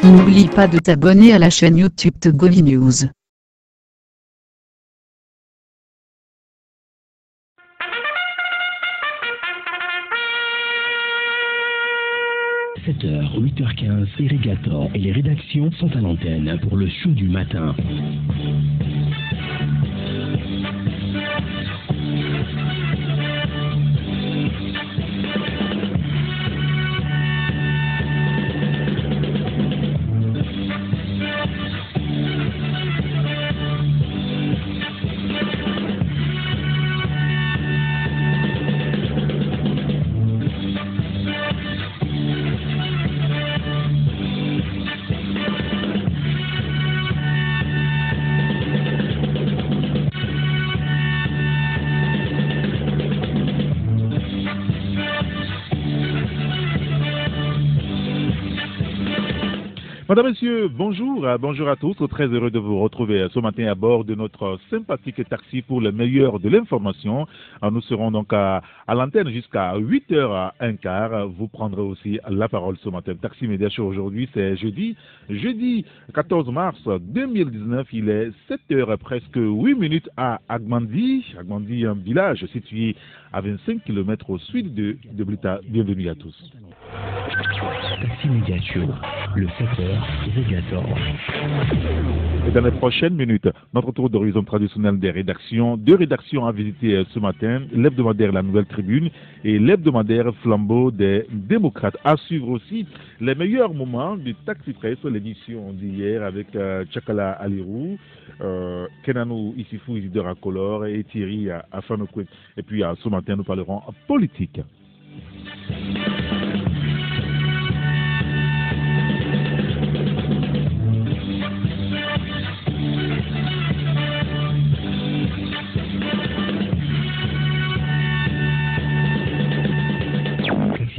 N'oublie pas de t'abonner à la chaîne YouTube Togovi News. 7h, 8h15, Irrigator et les rédactions sont à l'antenne pour le show du matin. Madame, Monsieur, bonjour, bonjour à tous. Très heureux de vous retrouver ce matin à bord de notre sympathique taxi pour le meilleur de l'information. Nous serons donc à l'antenne jusqu'à 8h15. Vous prendrez aussi la parole ce matin. Taxi Média Show aujourd'hui, c'est jeudi 14 mars 2019. Il est 7h presque 8 minutes à Agmandi. Agmandi, un village situé à 25 km au sud de Blita. Bienvenue à tous. Taxi Média Show, le 7h, Irrigator. Et dans les prochaines minutes, notre tour d'horizon traditionnel des rédactions. Deux rédactions à visiter ce matin, l'hebdomadaire La Nouvelle Tribune et l'hebdomadaire Flambeau des démocrates. À suivre aussi les meilleurs moments du Taxi Presse, l'édition d'hier avec Tchakala Alirou, Kenanou Isifou Isidore Akolor et Thierry Afanokwe. Et puis ce matin, nous parlerons politique.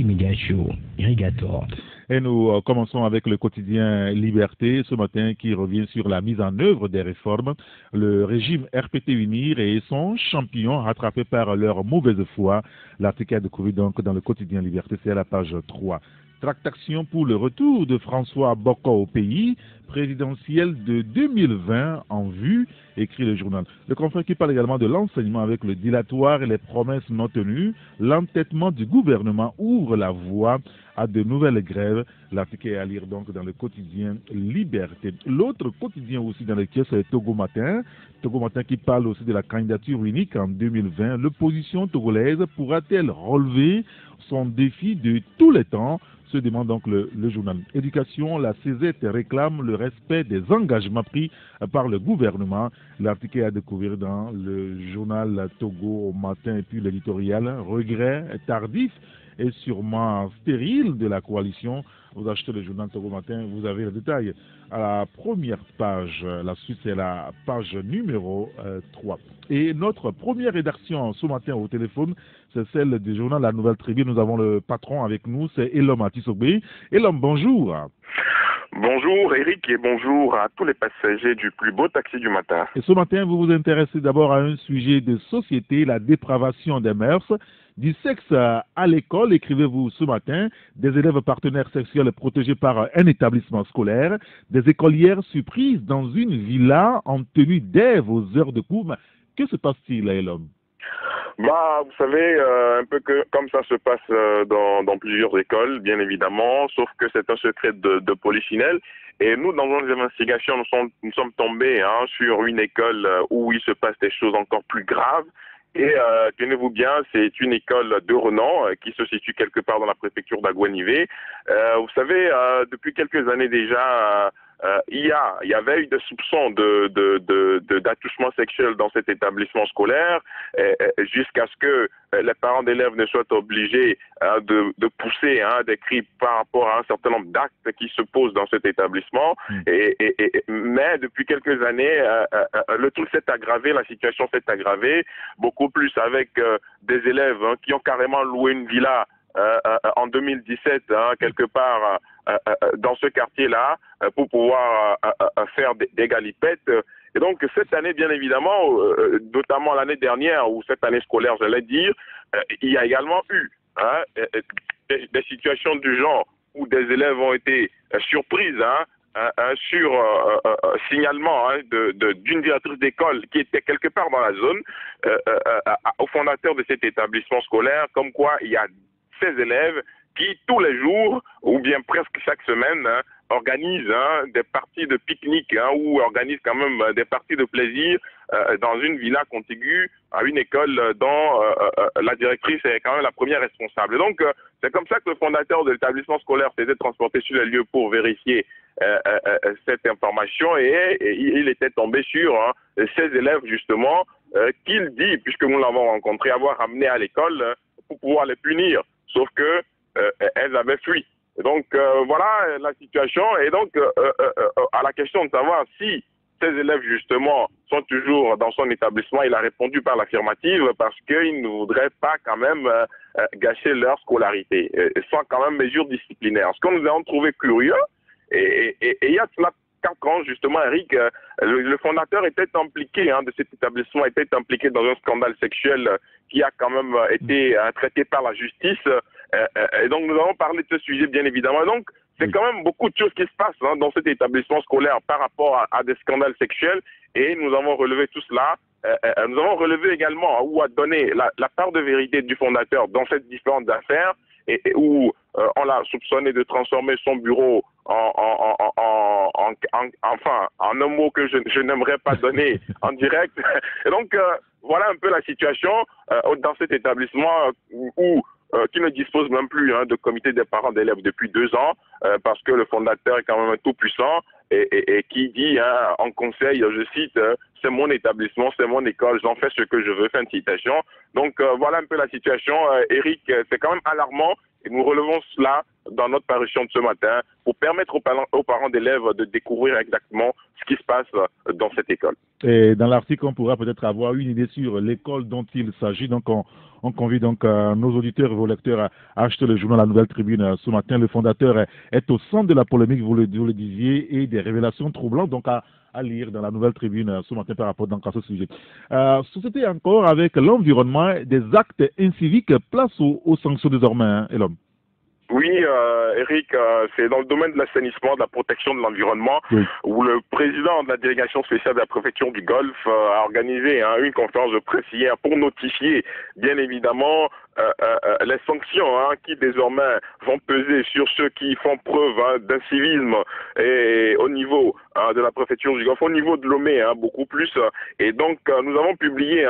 Média Show, Irrigator. Et nous commençons avec le quotidien Liberté ce matin qui revient sur la mise en œuvre des réformes. Le régime RPT Unir et son champion rattrapés par leur mauvaise foi. L'article est découvert donc dans le quotidien Liberté, c'est à la page 3. Tractation pour le retour de François Bocco au pays, présidentiel de 2020 en vue, écrit le journal. Le confrère qui parle également de l'enseignement avec le dilatoire et les promesses non tenues. L'entêtement du gouvernement ouvre la voie à de nouvelles grèves. L'article est à lire donc dans le quotidien Liberté. L'autre quotidien aussi dans lequel c'est Togo Matin. Togo Matin qui parle aussi de la candidature unique en 2020. L'opposition togolaise pourra-t-elle relever son défi de tous les temps? Se demande donc le journal. Éducation, la CZ réclame le respect des engagements pris par le gouvernement. L'article est à découvrir dans le journal Togo Matin et puis l'éditorial. Regret tardif et sûrement stérile de la coalition. Vous achetez le journal Togo Matin, vous avez le détail à la première page. La suite, c'est la page numéro 3. Et notre première rédaction ce matin au téléphone, c'est celle du journal La Nouvelle Tribune. Nous avons le patron avec nous, c'est Elom Atisobé. Elom, bonjour. Bonjour Eric et bonjour à tous les passagers du plus beau taxi du matin. Et ce matin, vous vous intéressez d'abord à un sujet de société, la dépravation des mœurs. Du sexe à l'école, écrivez-vous ce matin, des élèves partenaires sexuels protégés par un établissement scolaire, des écolières surprises dans une villa en tenue d'Ève aux heures de cours. Que se passe-t-il là, l'homme? Bah, vous savez, un peu que comme ça se passe dans plusieurs écoles, bien évidemment, sauf que c'est un secret de polichinelle. Et nous, dans nos investigations, nous sommes tombés sur une école où il se passe des choses encore plus graves. Et tenez-vous bien, c'est une école de renom qui se situe quelque part dans la préfecture d'Aguanivé. Vous savez, depuis quelques années déjà, il y avait eu des soupçons d'attouchement sexuel dans cet établissement scolaire, jusqu'à ce que les parents d'élèves ne soient obligés de pousser des cris par rapport à un certain nombre d'actes qui se posent dans cet établissement. Mais depuis quelques années, le truc s'est aggravé, la situation s'est aggravée, beaucoup plus avec des élèves qui ont carrément loué une villa en 2017, hein, quelque part dans ce quartier-là, pour pouvoir faire des galipettes. Et donc cette année, bien évidemment, notamment l'année dernière, ou cette année scolaire, j'allais dire, il y a également eu hein, des situations du genre où des élèves ont été surprises, sur signalement d'une directrice d'école qui était quelque part dans la zone, au fondateur de cet établissement scolaire, comme quoi il y a ces élèves qui, tous les jours, ou bien presque chaque semaine, organisent des parties de pique-nique ou organisent quand même des parties de plaisir dans une villa contiguë à une école dont la directrice est quand même la première responsable. Et donc, c'est comme ça que le fondateur de l'établissement scolaire s'était transporté sur les lieux pour vérifier cette information et il était tombé sur ces élèves justement qu'il dit, puisque nous l'avons rencontré, avoir ramené à l'école pour pouvoir les punir, sauf que elles avaient fui. Et donc voilà la situation. Et donc à la question de savoir si ces élèves justement sont toujours dans son établissement, il a répondu par l'affirmative parce qu'il ne voudrait pas quand même gâcher leur scolarité, sans quand même mesures disciplinaires. Ce que nous avons trouvé curieux, et il y a cela 4 ans, justement, Eric, le fondateur était impliqué de cet établissement, était impliqué dans un scandale sexuel qui a quand même été traité par la justice. Et donc, nous avons parlé de ce sujet, bien évidemment. Et donc, c'est quand même beaucoup de choses qui se passent dans cet établissement scolaire par rapport à des scandales sexuels. Et nous avons relevé tout cela. Nous avons relevé également ou à donner la part de vérité du fondateur dans ces différentes affaires et où on l'a soupçonné de transformer son bureau en un mot que je n'aimerais pas donner en direct. Et donc, voilà un peu la situation dans cet établissement où qui ne dispose même plus de comité des parents d'élèves depuis 2 ans, parce que le fondateur est quand même tout puissant et qui dit en conseil, je cite, c'est mon établissement, c'est mon école, j'en fais ce que je veux, fin de citation. Donc voilà un peu la situation. Eric, c'est quand même alarmant et nous relevons cela dans notre parution de ce matin pour permettre aux parents d'élèves de découvrir exactement ce qui se passe dans cette école. Et dans l'article, on pourra peut-être avoir une idée sur l'école dont il s'agit. Donc, on convie donc nos auditeurs et vos lecteurs à acheter le journal La Nouvelle Tribune ce matin. Le fondateur est au centre de la polémique, vous le disiez, et des révélations troublantes donc à lire dans La Nouvelle Tribune ce matin par rapport donc à ce sujet. Société encore avec l'environnement, des actes inciviques, place aux sanctions désormais, et l'homme. Oui, Eric, c'est dans le domaine de l'assainissement, de la protection de l'environnement, où le président de la délégation spéciale de la préfecture du Golfe a organisé une conférence de presse hier pour notifier, bien évidemment, les sanctions qui désormais vont peser sur ceux qui font preuve d'incivisme et au niveau de la préfecture du Golfe, au niveau de Lomé, beaucoup plus. Et donc, nous avons publié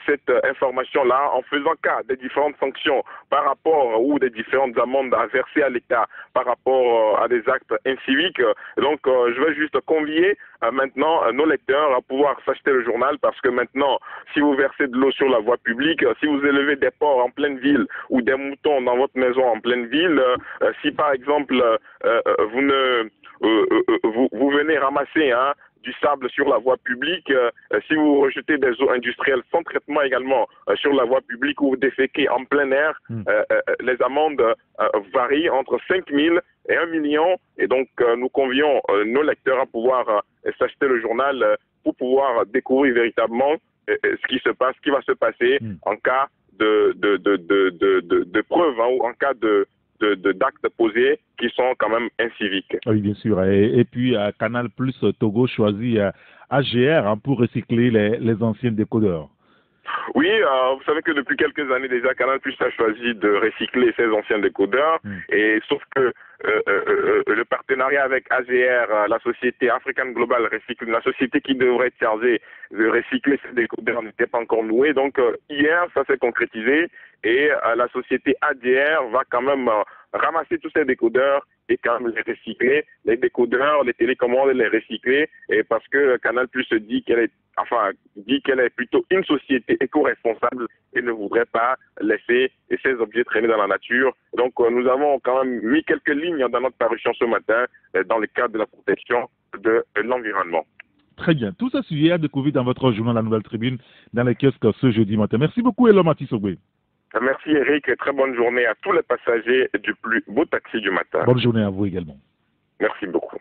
cette information-là en faisant cas des différentes sanctions par rapport ou des différentes amendes à verser à l'État par rapport à des actes inciviques. Donc, je vais juste convier maintenant nos lecteurs à pouvoir s'acheter le journal parce que maintenant, si vous versez de l'eau sur la voie publique, si vous élevez des porcs en pleine ville ou des moutons dans votre maison en pleine ville, si par exemple vous venez ramasser du sable sur la voie publique, si vous rejetez des eaux industrielles sans traitement également sur la voie publique ou vous déféquez en plein air, les amendes varient entre 5 000 et 1 million. Et donc, nous convions nos lecteurs à pouvoir s'acheter le journal pour pouvoir découvrir véritablement ce qui se passe, ce qui va se passer en cas de preuves ou en cas d'actes posés qui sont quand même inciviques. Oui, bien sûr. Et puis, Canal Plus Togo choisit AGR pour recycler les anciens décodeurs. Oui, vous savez que depuis quelques années déjà, Canal Plus a choisi de recycler ses anciens décodeurs, et sauf que le partenariat avec AGR, la société African Global Recycling, la société qui devrait être chargée de recycler ces décodeurs n'était pas encore nouée. Donc hier, ça s'est concrétisé et la société AGR va quand même ramasser tous ces décodeurs et quand même les recycler, les décodeurs, les télécommandes, les recycler, et parce que Canal Plus dit qu'elle est plutôt une société éco-responsable et ne voudrait pas laisser ces objets traîner dans la nature. Donc nous avons quand même mis quelques lignes dans notre parution ce matin dans le cadre de la protection de l'environnement. Très bien. Tout ce sujet à découvrir dans votre journal La Nouvelle Tribune, dans les kiosques ce jeudi matin. Merci beaucoup, Elom Atisogwe. Merci Eric et très bonne journée à tous les passagers du plus beau taxi du matin. Bonne journée à vous également. Merci beaucoup.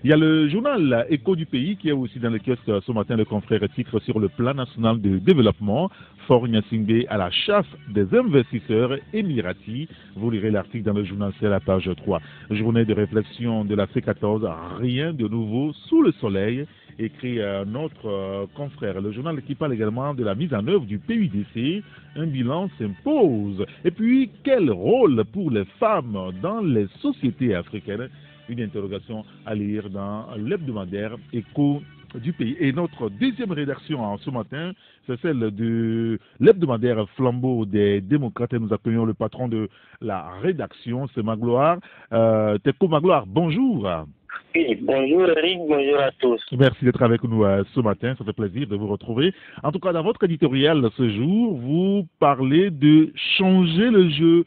Il y a le journal Écho du pays qui est aussi dans le kiosque ce matin. Le confrère titre sur le plan national de développement. Fort Gnassingbé à la chasse des investisseurs émiratis. Vous lirez l'article dans le journal, c'est à la page 3. Journée de réflexion de la C14. Rien de nouveau sous le soleil. Écrit notre confrère. Le journal qui parle également de la mise en œuvre du PUDC. Un bilan s'impose. Et puis, quel rôle pour les femmes dans les sociétés africaines? Une interrogation à lire dans l'hebdomadaire Écho du pays. Et notre deuxième rédaction en ce matin, c'est celle de l'hebdomadaire Flambeau des démocrates. Et nous accueillons le patron de la rédaction, c'est Magloire. Teko Magloire, bonjour. Oui, bonjour Eric, bonjour à tous. Merci d'être avec nous ce matin, ça fait plaisir de vous retrouver. En tout cas, dans votre éditorial ce jour, vous parlez de changer le jeu.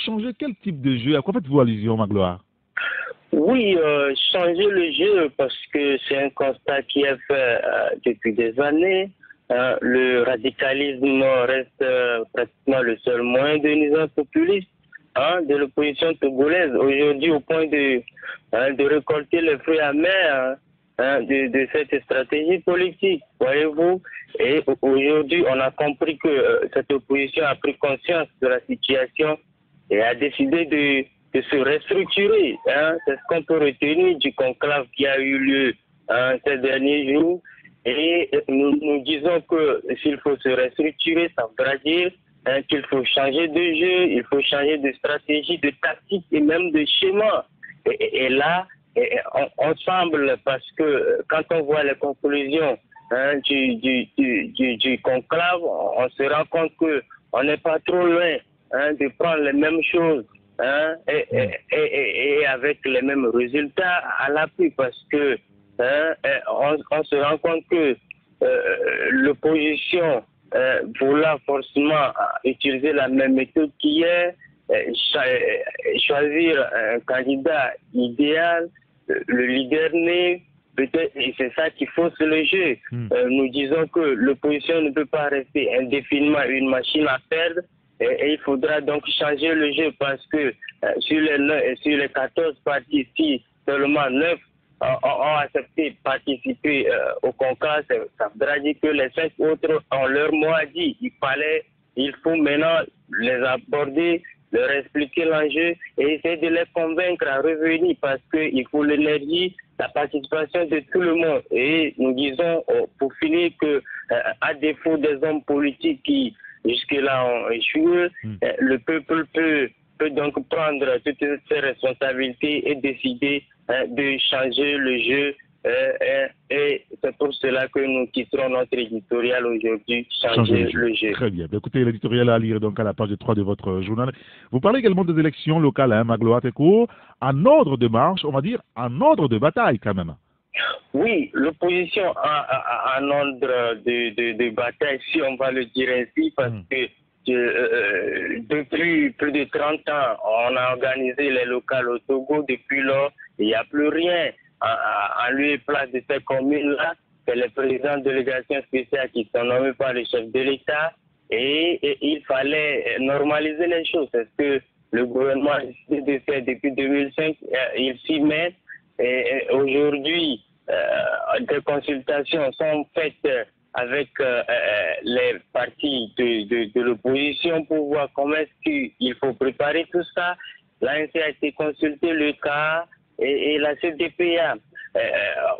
Changer quel type de jeu? À quoi faites-vous allusion, Magloire? Oui, changer le jeu parce que c'est un constat qui est fait depuis des années. Le radicalisme reste pratiquement le seul moyen de nuisance populiste de l'opposition togolaise. Aujourd'hui, au point de récolter les fruits amers de cette stratégie politique, voyez-vous. Et aujourd'hui, on a compris que cette opposition a pris conscience de la situation et a décidé de se restructurer. C'est ce qu'on peut retenir du conclave qui a eu lieu ces derniers jours. Et nous disons que s'il faut se restructurer, ça voudra dire qu'il faut changer de jeu, il faut changer de stratégie, de tactique et même de schéma. Et là, on semble, parce que quand on voit les conclusions du conclave, on se rend compte qu'on n'est pas trop loin de prendre les mêmes choses. Et avec les mêmes résultats à l'appui, parce que on se rend compte que l'opposition voulant forcément utiliser la même méthode qu'hier, choisir un candidat idéal, le leader né, peut-être, et c'est ça qui fausse le jeu. Nous disons que l'opposition ne peut pas rester indéfiniment une machine à perdre. Et il faudra donc changer le jeu parce que sur les 14 partis, si seulement 9 ont accepté de participer au conclave, ça voudra dire que les 5 autres ont leur mot à dire. Il faut maintenant les aborder, leur expliquer l'enjeu et essayer de les convaincre à revenir parce qu'il faut l'énergie, la participation de tout le monde. Et nous disons, pour finir, que à défaut des hommes politiques qui jusque-là ont échoué, le peuple peut donc prendre toutes ses responsabilités et décider de changer le jeu. Et c'est pour cela que nous quitterons notre éditorial aujourd'hui, changer le jeu. Très bien. Écoutez, l'éditorial à lire donc à la page 3 de votre journal. Vous parlez également des élections locales, Magloire Teko, en ordre de marche, on va dire en ordre de bataille quand même. Oui, l'opposition a un ordre de bataille, si on va le dire ainsi, parce que depuis plus de 30 ans, on a organisé les locales au Togo. Depuis lors, il n'y a plus rien en lieu et place de ces communes-là. C'est les présidents de délégation spéciale qui sont nommés par le chef de l'État. Et il fallait normaliser les choses. C'est ce que le gouvernement a décidé de faire depuis 2005. Il s'y met. Et aujourd'hui, des consultations sont faites avec les partis de l'opposition pour voir comment est-ce qu'il faut préparer tout ça. L'ANC a été consulté, le cas et la CDPA.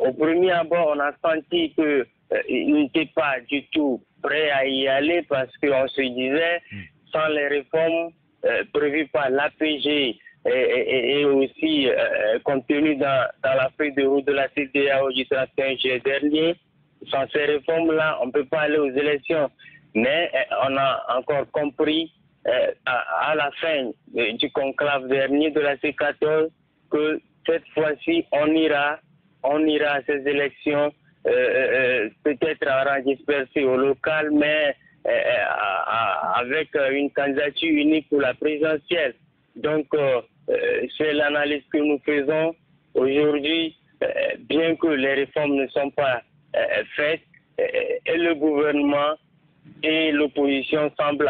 Au premier abord, on a senti qu'ils n'étaient pas du tout prêts à y aller parce qu'on se disait, sans les réformes prévues par l'APG, et aussi compte tenu dans la feuille de route de la CEDEAO du 31 juillet dernier, sans ces réformes-là, on ne peut pas aller aux élections. Mais on a encore compris à la fin du conclave dernier de la C14 que cette fois-ci, on ira à ces élections, peut-être en rang dispersé au local, mais avec une candidature unique pour la présidentielle. Donc, c'est l'analyse que nous faisons aujourd'hui. Bien que les réformes ne sont pas faites, et le gouvernement et l'opposition semblent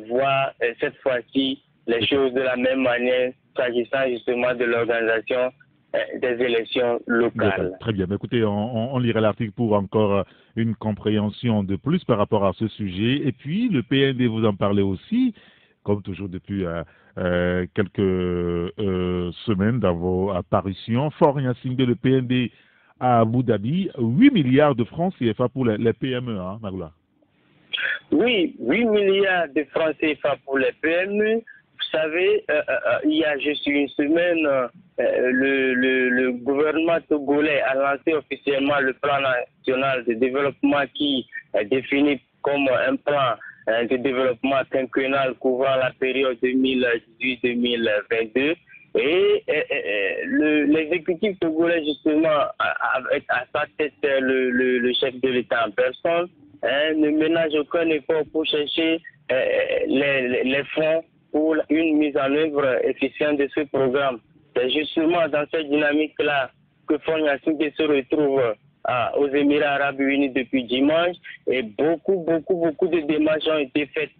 voir cette fois-ci les choses de la même manière, s'agissant justement de l'organisation des élections locales. Très bien. Mais écoutez, on lira l'article pour encore une compréhension de plus par rapport à ce sujet. Et puis, le PND, vous en parlez aussi, comme toujours depuis quelques semaines dans vos apparitions. Fort Gnassingbé, le PND à Abu Dhabi, 8 milliards de francs CFA pour les PME, hein, Magloire? Oui, 8 milliards de francs CFA pour les PME. Vous savez, il y a juste une semaine, le gouvernement togolais a lancé officiellement le plan national de développement qui est défini comme un plan de développement quinquennal couvrant la période 2018-2022. Et l'exécutif togolais, justement, avec à sa tête le chef de l'État en personne, ne ménage aucun effort pour chercher les fonds pour une mise en œuvre efficiente de ce programme. C'est justement dans cette dynamique-là que Fort Gnassingbé se retrouve aux Émirats Arabes Unis depuis dimanche, et beaucoup de démarches ont été faites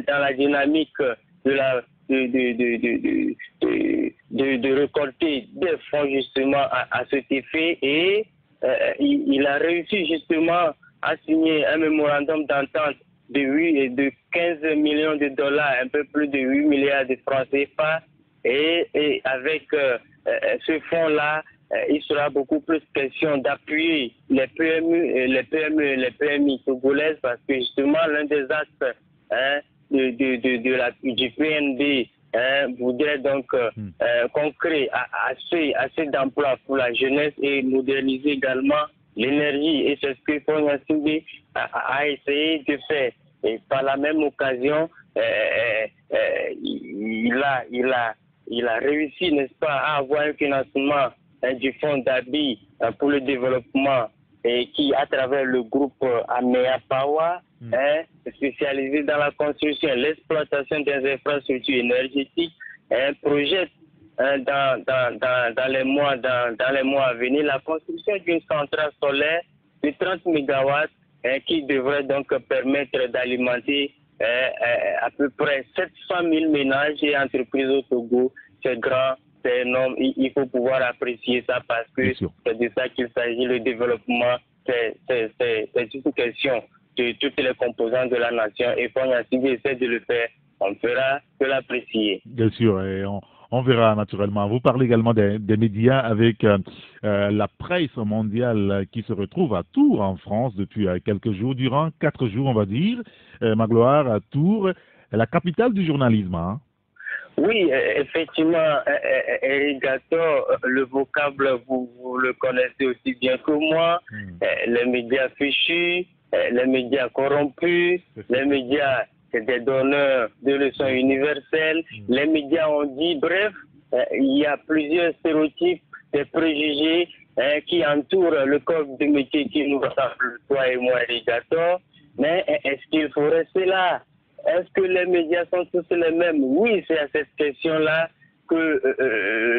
dans la dynamique de récolter des fonds justement à cet effet, et il a réussi justement à signer un mémorandum d'entente de 15 millions de dollars, un peu plus de 8 milliards de francs CFA, et avec ce fonds-là, il sera beaucoup plus question d'appuyer les PME, les PMI togolaises, parce que justement l'un des axes du PND voudrait donc qu'on crée assez d'emplois pour la jeunesse et moderniser également l'énergie, et c'est ce que Fort Gnassingbé a essayé de faire. Et par la même occasion, il a réussi, n'est-ce pas, à avoir un financement du fonds d'Abi pour le développement, et qui, à travers le groupe Amea Power, spécialisé dans la construction et l'exploitation des infrastructures énergétiques, projette dans les mois à venir la construction d'une centrale solaire de 30 MW qui devrait donc permettre d'alimenter à peu près 700 000 ménages et entreprises au Togo. C'est grand, c'est énorme, il faut pouvoir apprécier ça, parce que c'est de ça qu'il s'agit. Le développement, c'est une question de toutes les composantes de la nation, et Fort Gnassingbé essaie de le faire. On fera que l'apprécier. Bien sûr, et on verra naturellement. Vous parlez également des médias avec la presse mondiale qui se retrouve à Tours en France depuis quelques jours, durant 4 jours on va dire. Magloire, à Tours, la capitale du journalisme. Hein? Oui, effectivement, Eric Gator, le vocable, vous le connaissez aussi bien que moi. Les médias fichus, les médias corrompus, les médias des donneurs de leçons universelles. Les médias ont dit, bref, il y a plusieurs stéréotypes, des préjugés qui entourent le corps de métier qui nous ressemble, toi et moi, Eric Gator. Mais est-ce qu'il faut rester là? Est-ce que les médias sont tous les mêmes? Oui, c'est à cette question-là que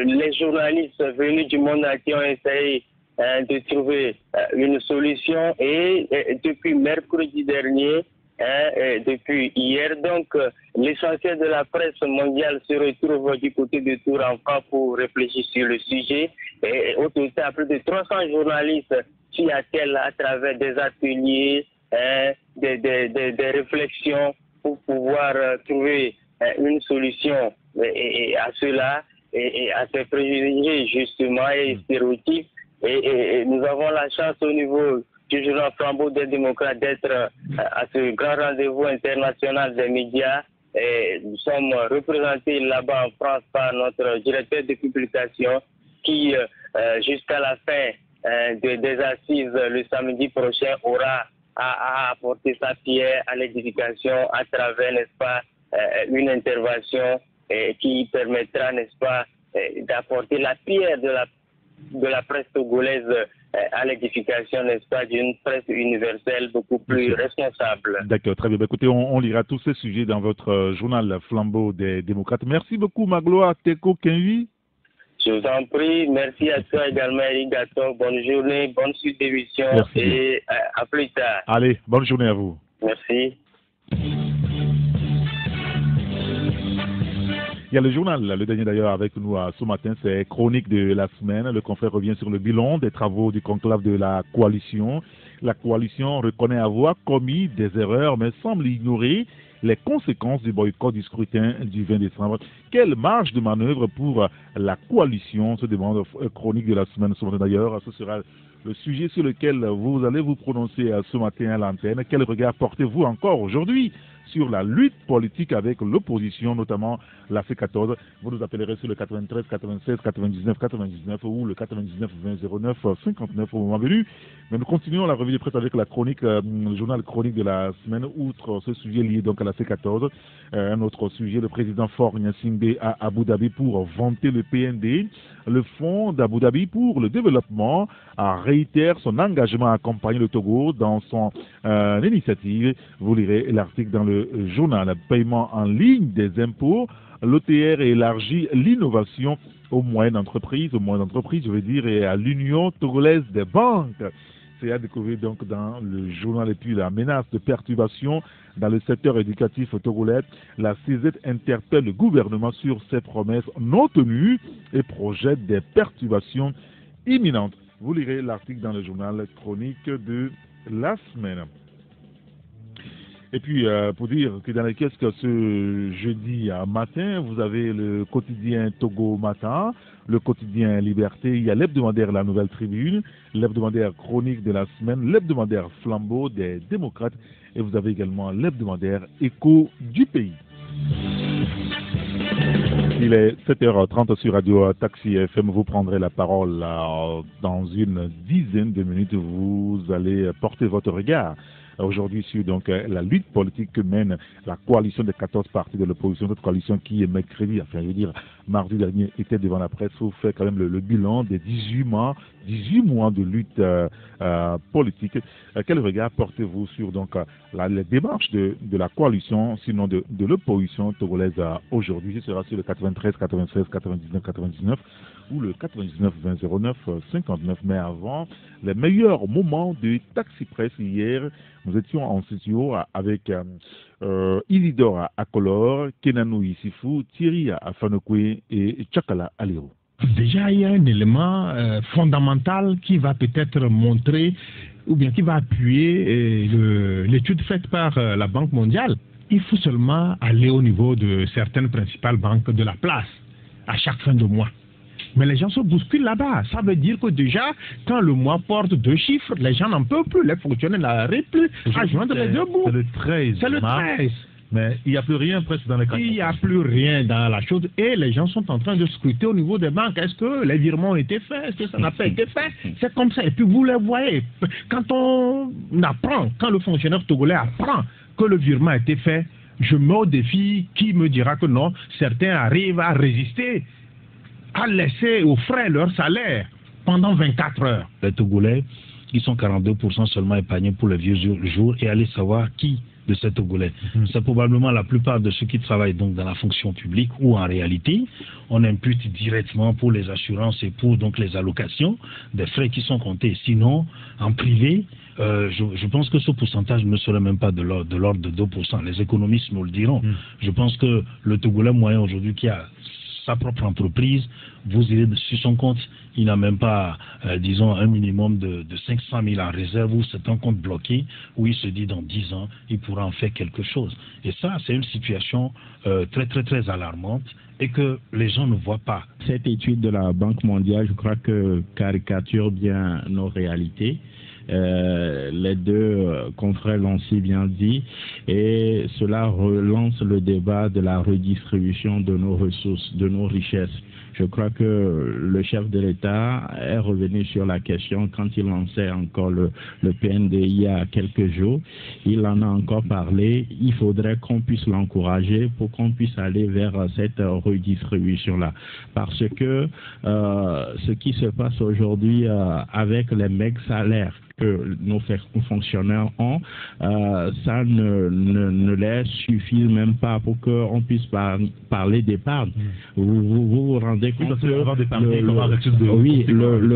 les journalistes venus du monde entier ont essayé de trouver une solution, et depuis mercredi dernier, depuis hier, donc l'essentiel de la presse mondiale se retrouve du côté de Tours en France pour réfléchir sur le sujet. Et au total, plus de 300 journalistes s'y attellent à travers des ateliers, des réflexions pour pouvoir trouver une solution à cela et à ces préjugés justement et stéréotypes. Et nous avons la chance au niveau du journal Flambeau des démocrates d'être à ce grand rendez-vous international des médias. Et nous sommes représentés là-bas en France par notre directeur de publication qui, jusqu'à la fin des assises le samedi prochain, aura à apporter sa pierre à l'édification à travers, n'est-ce pas, une intervention qui permettra, n'est-ce pas, d'apporter la pierre de la presse togolaise à l'édification, n'est-ce pas, d'une presse universelle beaucoup plus responsable. D'accord, très bien. Écoutez, on lira tous ces sujets dans votre journal Flambeau des démocrates. Merci beaucoup, Magloire Teko Kenvi. Je vous en prie. Merci à toi également, Eric Gatton. Bonne journée, bonne suite d'émission et à plus tard. Allez, bonne journée à vous. Merci. Il y a le journal, le dernier d'ailleurs avec nous ce matin, c'est Chronique de la semaine. Le confrère revient sur le bilan des travaux du conclave de la coalition. La coalition reconnaît avoir commis des erreurs mais semble ignorer les conséquences du boycott du scrutin du 20 décembre. Quelle marge de manœuvre pour la coalition, se demande Chronique de la semaine ce matin d'ailleurs. Ce sera le sujet sur lequel vous allez vous prononcer ce matin à l'antenne. Quel regard portez-vous encore aujourd'hui sur la lutte politique avec l'opposition, notamment la C14? Vous nous appellerez sur le 93 96 99 99 ou le 99 20 09 59 au moment venu. Mais nous continuons la revue de presse avec la chronique, le journal Chronique de la semaine, outre ce sujet lié donc à la C14. Un autre sujet, le président Faure Gnassingbé à Abu Dhabi pour vanter le PND. Le fonds d'Abu Dhabi pour le développement réitère son engagement à accompagner le Togo dans son initiative. Vous lirez l'article dans le journal. Paiement en ligne des impôts. L'OTR élargit l'innovation aux moyennes entreprises, je veux dire, et à l'Union togolaise des banques. C'est à découvrir donc dans le journal. Et puis la menace de perturbation dans le secteur éducatif togolais. La CZ interpelle le gouvernement sur ses promesses non tenues et projette des perturbations imminentes. Vous lirez l'article dans le journal Chronique de la semaine. Et puis, pour dire que dans les kiosques ce jeudi matin, vous avez le quotidien Togo Matin, le quotidien Liberté, il y a l'hebdomadaire La Nouvelle Tribune, l'hebdomadaire Chronique de la semaine, l'hebdomadaire Flambeau des démocrates, et vous avez également l'hebdomadaire Écho du pays. Il est 7h30 sur Radio Taxi FM. Vous prendrez la parole dans une dizaine de minutes. Vous allez porter votre regard aujourd'hui sur donc la lutte politique que mène la coalition des 14 partis de l'opposition, cette coalition qui est mercredi, enfin je veux dire mardi dernier, était devant la presse. Vous faites quand même le bilan des 18 mois de lutte politique. Quel regard portez-vous sur donc les démarches de la coalition, sinon de l'opposition togolaise aujourd'hui? Ce sera sur le 93 96 99 99 ou le 99 20 09 59. Mais avant, les meilleurs moments de Taxi Presse hier, nous étions en studio avec Isidore Akolor, Kenanou Issifou, Thierry Afanokwe et Tchakala Aliro. Déjà, il y a un élément fondamental qui va peut-être montrer ou bien qui va appuyer l'étude faite par la Banque mondiale. Il faut seulement aller au niveau de certaines principales banques de la place à chaque fin de mois. Mais les gens se bousculent là-bas. Ça veut dire que déjà, quand le mois porte 2 chiffres, les gens n'en peuvent plus. Les fonctionnaires n'arrivent plus à joindre les deux bouts. C'est le 13. C'est le 13. Mais il n'y a plus rien presque dans les comptes. Il n'y a plus rien dans la chose. Et les gens sont en train de scruter au niveau des banques. Est-ce que les virements ont été faits? Est-ce que ça n'a pas été fait? C'est comme ça. Et puis vous les voyez. Quand on apprend, quand le fonctionnaire togolais apprend que le virement a été fait, je mets au défi qui me dira que non, certains arrivent à résister, à laisser aux frais leur salaire pendant 24 heures. Les Togolais, ils sont 42% seulement épargnés pour le vieux jour et allez savoir qui de ces Togolais. C'est probablement la plupart de ceux qui travaillent donc dans la fonction publique ou en réalité, on impute directement pour les assurances et pour donc les allocations des frais qui sont comptés. Sinon, en privé, je pense que ce pourcentage ne serait même pas de l'ordre de 2%. Les économistes nous le diront. Je pense que le Togolais moyen aujourd'hui qui a sa propre entreprise, vous irez sur son compte, il n'a même pas, disons, un minimum de 500 000 en réserve, ou c'est un compte bloqué, où il se dit dans 10 ans, il pourra en faire quelque chose. Et ça, c'est une situation très alarmante et que les gens ne voient pas. Cette étude de la Banque mondiale, je crois que caricature bien nos réalités. Les deux confrères l'ont si bien dit, et cela relance le débat de la redistribution de nos ressources, de nos richesses. Je crois que le chef de l'État est revenu sur la question quand il lançait encore le PND il y a quelques jours. Il en a encore parlé. Il faudrait qu'on puisse l'encourager pour qu'on puisse aller vers cette redistribution-là. Parce que ce qui se passe aujourd'hui avec les maigres salaires que nos fonctionnaires ont, ça ne les suffit même pas pour qu'on puisse parler d'épargne. Vous rendez compte que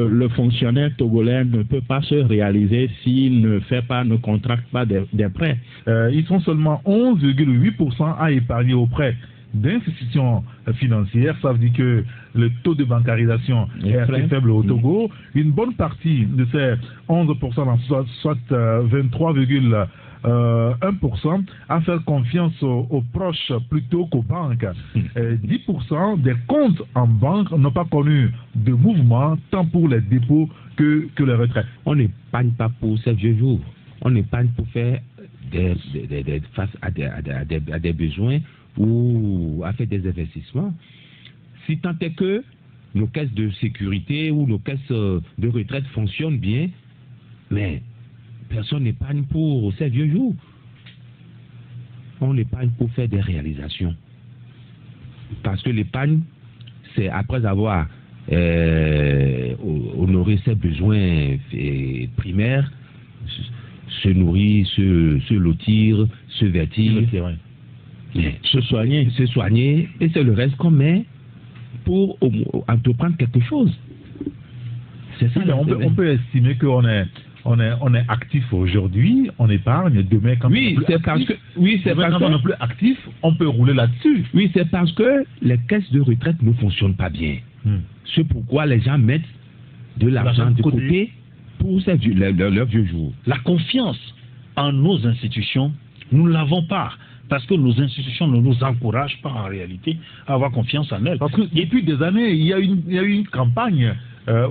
le fonctionnaire togolais ne peut pas se réaliser s'il ne contracte pas des prêts. Ils sont seulement 11,8% à épargner auprès d'institutions financières. Ça veut dire que le taux de bancarisation est assez faible au Togo. Une bonne partie de ces 11%, soit 23,1%, à faire confiance aux proches plutôt qu'aux banques. 10% des comptes en banque n'ont pas connu de mouvement tant pour les dépôts que les retraits. On n'épargne pas pour ces vieux jours. On épargne pour faire face à des besoins ou à faire des investissements. Si tant est que nos caisses de sécurité ou nos caisses de retraite fonctionnent bien, mais personne n'épargne pour ces vieux jours. On épargne pour faire des réalisations. Parce que l'épargne, c'est après avoir honoré ses besoins primaires, se nourrir, se lotir, se vêtir, se soigner, et c'est le reste qu'on met pour entreprendre quelque chose. C'est ça. On peut estimer qu'on est actif aujourd'hui, on épargne, demain quand on est plus actif, on peut rouler là-dessus. Oui, c'est parce que les caisses de retraite ne fonctionnent pas bien. C'est pourquoi les gens mettent de l'argent de côté pour leurs vieux jours. La confiance en nos institutions, nous ne l'avons pas. Parce que nos institutions ne nous encouragent pas en réalité à avoir confiance en elles. Parce que depuis des années, il y a eu une campagne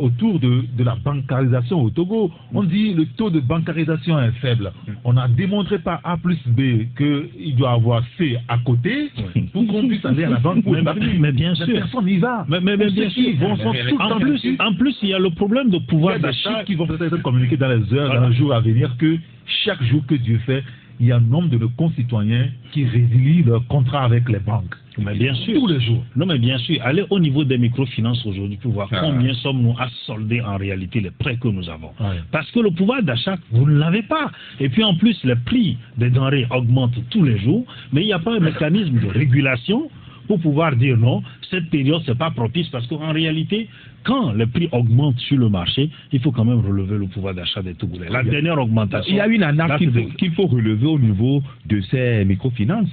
autour de la bancarisation au Togo. On dit le taux de bancarisation est faible. On a démontré par A plus B qu'il doit avoir C à côté pour qu'on puisse aller à la banque pour épargner. Mais bien sûr. Personne n'y va. Mais bien sûr. En plus, il y a le problème de pouvoir d'achat qui vont peut-être communiquer dans les heures, dans les jours à venir, que chaque jour que Dieu fait, il y a un nombre de nos concitoyens qui résilient leur contrat avec les banques. Mais bien sûr. Tous les jours. Non, mais bien sûr. Allez au niveau des microfinances aujourd'hui pour voir combien sommes-nous à solder en réalité les prêts que nous avons. Parce que le pouvoir d'achat, vous ne l'avez pas. Et puis en plus, les prix des denrées augmentent tous les jours, mais il n'y a pas un mécanisme de régulation pour pouvoir dire non, cette période, ce n'est pas propice, parce qu'en réalité, quand les prix augmentent sur le marché, il faut quand même relever le pouvoir d'achat des Togolais. La dernière augmentation... Il y a une arnaque qu'il faut relever au niveau de ces microfinances.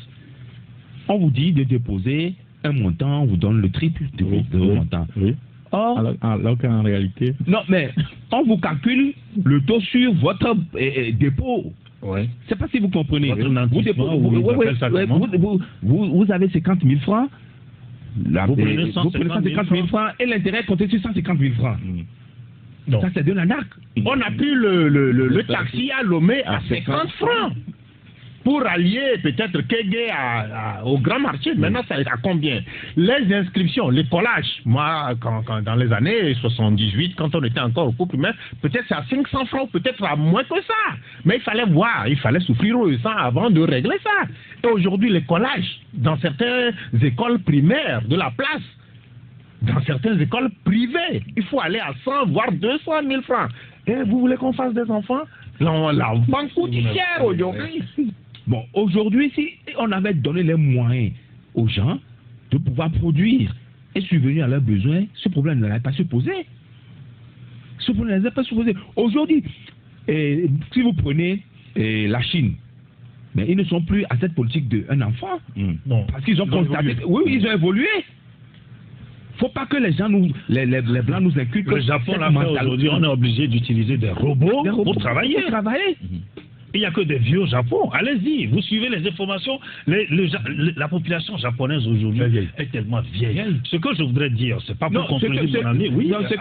On vous dit de déposer un montant, on vous donne le triple de montant. Oui. Or, alors qu'en réalité... Non, mais on vous calcule le taux sur votre dépôt. Ouais. Je ne sais pas si vous comprenez. Vous avez 50 000 francs. Vous prenez 150 000 francs et l'intérêt est compté sur 150 000 francs. Non. Ça, c'est de l'arnaque. On a pris le taxi à Lomé à 50 francs pour allier peut-être Kégué au grand marché. Maintenant, ça est à combien? Les inscriptions, les collages, moi, quand dans les années 78, quand on était encore au cours primaire, peut-être c'est à 500 francs, peut-être à moins que ça. Mais il fallait voir, il fallait souffrir au sang avant de régler ça. Et aujourd'hui, les collages, dans certaines écoles primaires de la place, dans certaines écoles privées, il faut aller à 100 voire 200 000 francs. Et vous voulez qu'on fasse des enfants? L'enfant coûte cher aujourd'hui. Bon, aujourd'hui, si on avait donné les moyens aux gens de pouvoir produire et subvenir à leurs besoins, ce problème n'allait pas se poser. Ce problème n'allait pas se poser. Aujourd'hui, si vous prenez la Chine, mais ils ne sont plus à cette politique d'un enfant. Non. Parce qu'ils ont constaté. Oui, ils ont évolué. Il ne faut pas que les gens les Blancs nous inculquent. Le Japon l'a fait aujourd'hui, on est obligé d'utiliser des robots pour travailler. Il n'y a que des vieux au Japon. Allez-y, vous suivez les informations. La population japonaise aujourd'hui est tellement vieille. Ce que je voudrais dire, c'est pas pour contredire mon ami. Oui, ce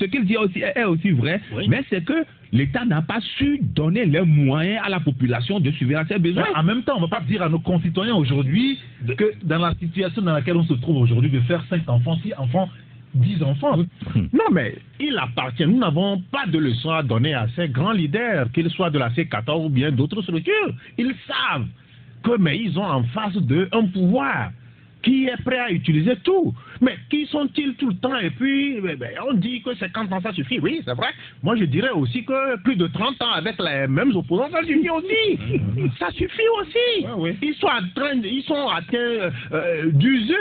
qu'il dit aussi est aussi vrai, mais c'est que l'État n'a pas su donner les moyens à la population de subvenir à ses besoins. En même temps, on ne va pas dire à nos concitoyens aujourd'hui que dans la situation dans laquelle on se trouve aujourd'hui, de faire 5 enfants, 6 enfants, 10 enfants. Non, mais il appartient. Nous n'avons pas de leçon à donner à ces grands leaders, qu'ils soient de la C14 ou bien d'autres structures. Ils savent que, mais ils ont en face d'eux un pouvoir qui est prêt à utiliser tout. Mais qui sont-ils tout le temps? Et puis, on dit que 50 ans, ça suffit. Oui, c'est vrai. Moi, je dirais aussi que plus de 30 ans avec les mêmes opposants, ça suffit aussi. Ça suffit aussi. Ouais. Ils sont atteints d'usure.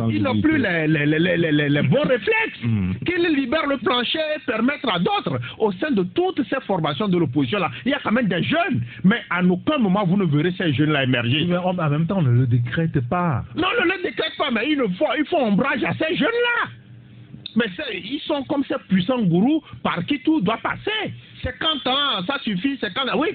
Ils n'ont plus les bons réflexes. Qu'ils libèrent le plancher et permettre à d'autres. Au sein de toutes ces formations de l'opposition-là, il y a quand même des jeunes. Mais à aucun moment, vous ne verrez ces jeunes-là émerger. Mais en même temps, on ne le décrète pas. Non, ne le décrète pas, mais il faut ombrage à ces jeunes-là. Mais ils sont comme ces puissants gourous par qui tout doit passer. 50 ans, ça suffit. 50 ans, oui,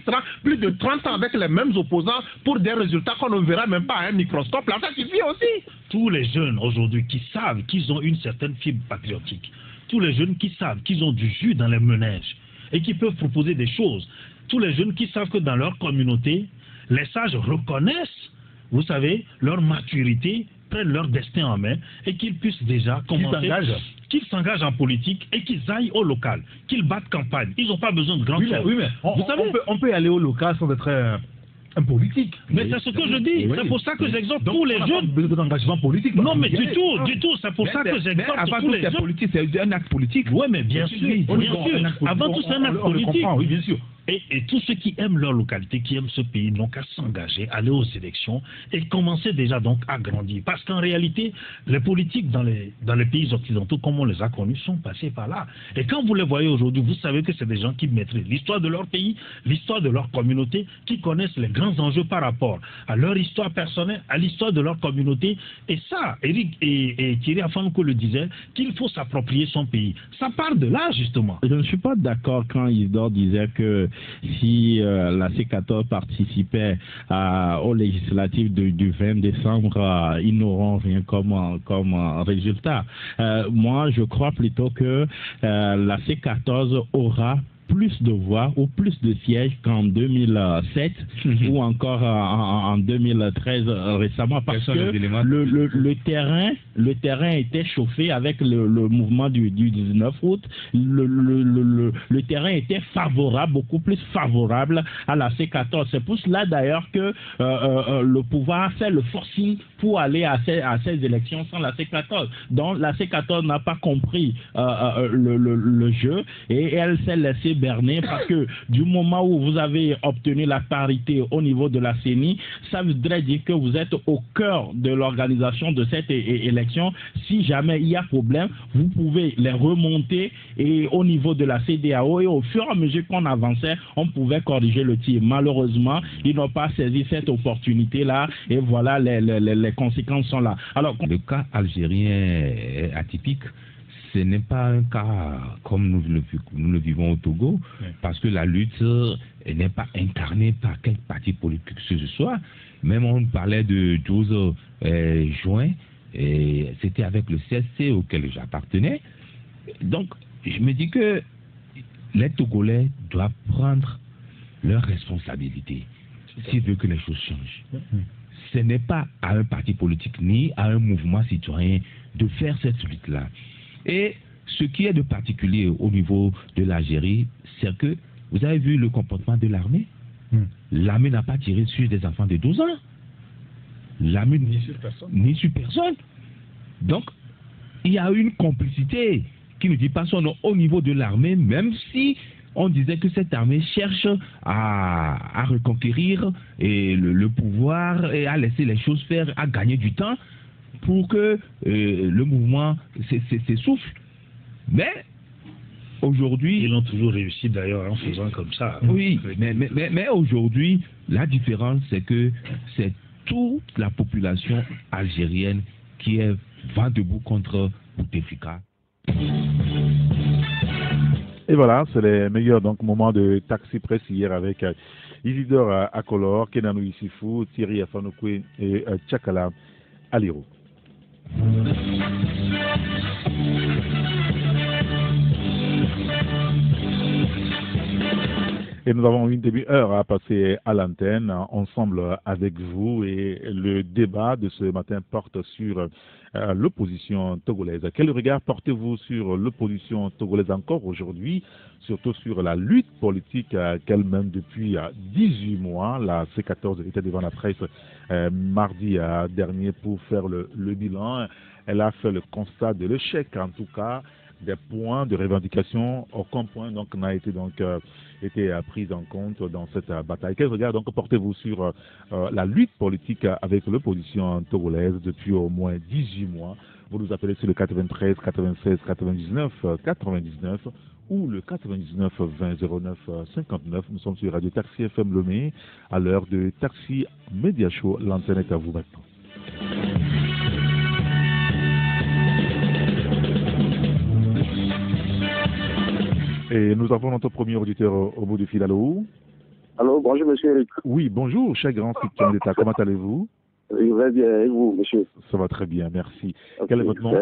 plus de 30 ans avec les mêmes opposants pour des résultats qu'on ne verra même pas à un microscope. Là, ça suffit aussi. Tous les jeunes aujourd'hui qui savent qu'ils ont une certaine fibre patriotique, tous les jeunes qui savent qu'ils ont du jus dans les manèges et qui peuvent proposer des choses, tous les jeunes qui savent que dans leur communauté, les sages reconnaissent, vous savez, leur maturité, prennent leur destin en main et qu'ils puissent déjà commencer, qu'ils s'engagent en politique et qu'ils aillent au local, qu'ils battent campagne. Ils n'ont pas besoin de grands choses. Oui, mais on peut aller au local sans être un politique. Mais c'est ce que je dis. C'est pour ça que j'exhorte tous les jeunes. D'engagement politique. Non, mais du tout. C'est pour ça que j'exhorte tous les jeunes. Politique, c'est un acte politique. Oui, mais bien sûr. Avant tout, c'est un acte politique. Oui, bien sûr. Et tous ceux qui aiment leur localité, qui aiment ce pays, n'ont qu'à s'engager, aller aux élections et commencer déjà donc à grandir. Parce qu'en réalité, les politiques dans les pays occidentaux, comme on les a connus, sont passés par là. Et quand vous les voyez aujourd'hui, vous savez que c'est des gens qui maîtrisent l'histoire de leur pays, l'histoire de leur communauté, qui connaissent les grands enjeux par rapport à leur histoire personnelle, à l'histoire de leur communauté. Et ça, Eric et Thierry Afanouko le disaient, qu'il faut s'approprier son pays. Ça part de là, justement. Je ne suis pas d'accord quand Isidore disait que si la C14 participait aux législatives du 20 décembre, ils n'auront rien comme résultat. Moi, je crois plutôt que la C14 aura plus de voix ou plus de sièges qu'en 2007 ou encore en 2013 récemment, parce que le terrain était chauffé avec le mouvement du 19 août. Le terrain était favorable, beaucoup plus favorable à la C14. C'est pour cela d'ailleurs que le pouvoir fait le forcing pour aller à ces élections sans la C14. Donc la C14 n'a pas compris le jeu et elle s'est laissée berner, parce que du moment où vous avez obtenu la parité au niveau de la CENI, ça voudrait dire que vous êtes au cœur de l'organisation de cette élection. Si jamais il y a problème, vous pouvez les remonter et au niveau de la CEDEAO, et au fur et à mesure qu'on avançait, on pouvait corriger le tir. Malheureusement, ils n'ont pas saisi cette opportunité-là et voilà, les conséquences sont là. Alors, le cas algérien est atypique. Ce n'est pas un cas comme nous le vivons au Togo, parce que la lutte n'est pas incarnée par quel parti politique que ce soit. Même on parlait de 12 juin, et c'était avec le CSC auquel j'appartenais. Donc, je me dis que les Togolais doivent prendre leurs responsabilités s'ils veulent que les choses changent. Ce n'est pas à un parti politique ni à un mouvement citoyen de faire cette lutte-là. Et ce qui est de particulier au niveau de l'Algérie, c'est que vous avez vu le comportement de l'armée. L'armée n'a pas tiré sur des enfants de 12 ans. L'armée ni sur personne. Donc, il y a une complicité qui ne dit pas son nom au niveau de l'armée, même si on disait que cette armée cherche à reconquérir le pouvoir et à laisser les choses faire, à gagner du temps pour que le mouvement s'essouffle. Mais aujourd'hui... Ils ont toujours réussi d'ailleurs en faisant comme ça. Oui, mais aujourd'hui, la différence, c'est que c'est toute la population algérienne qui est vent debout contre Bouteflika. Et voilà, c'est les meilleurs moments de Taxi Presse hier avec Isidore Akolor, Kenanou Issifou, Thierry Afanouko et Tchakala Aliro. Et nous avons une demi-heure à passer à l'antenne ensemble avec vous et le débat de ce matin porte sur l'opposition togolaise. Quel regard portez-vous sur l'opposition togolaise encore aujourd'hui, surtout sur la lutte politique qu'elle mène depuis 18 mois? La C14 était devant la presse mardi dernier pour faire le bilan. Elle a fait le constat de l'échec, en tout cas, des points de revendication. Aucun point donc n'a été pris en compte dans cette bataille. Quel regard donc portez-vous sur la lutte politique avec l'opposition togolaise depuis au moins 18 mois? Vous nous appelez sur le 93 96 99 99 ou le 99 20 09 59. Nous sommes sur Radio Taxi FM Lomé à l'heure de Taxi Média Show. L'antenne est à vous maintenant. Et nous avons notre premier auditeur au bout du fil. Allô? Allô, bonjour monsieur Eric. Oui, bonjour, cher grand citoyen d'État. Comment allez-vous? Je vais bien, et vous, monsieur? Ça va très bien, merci. Okay. Quel est votre nom?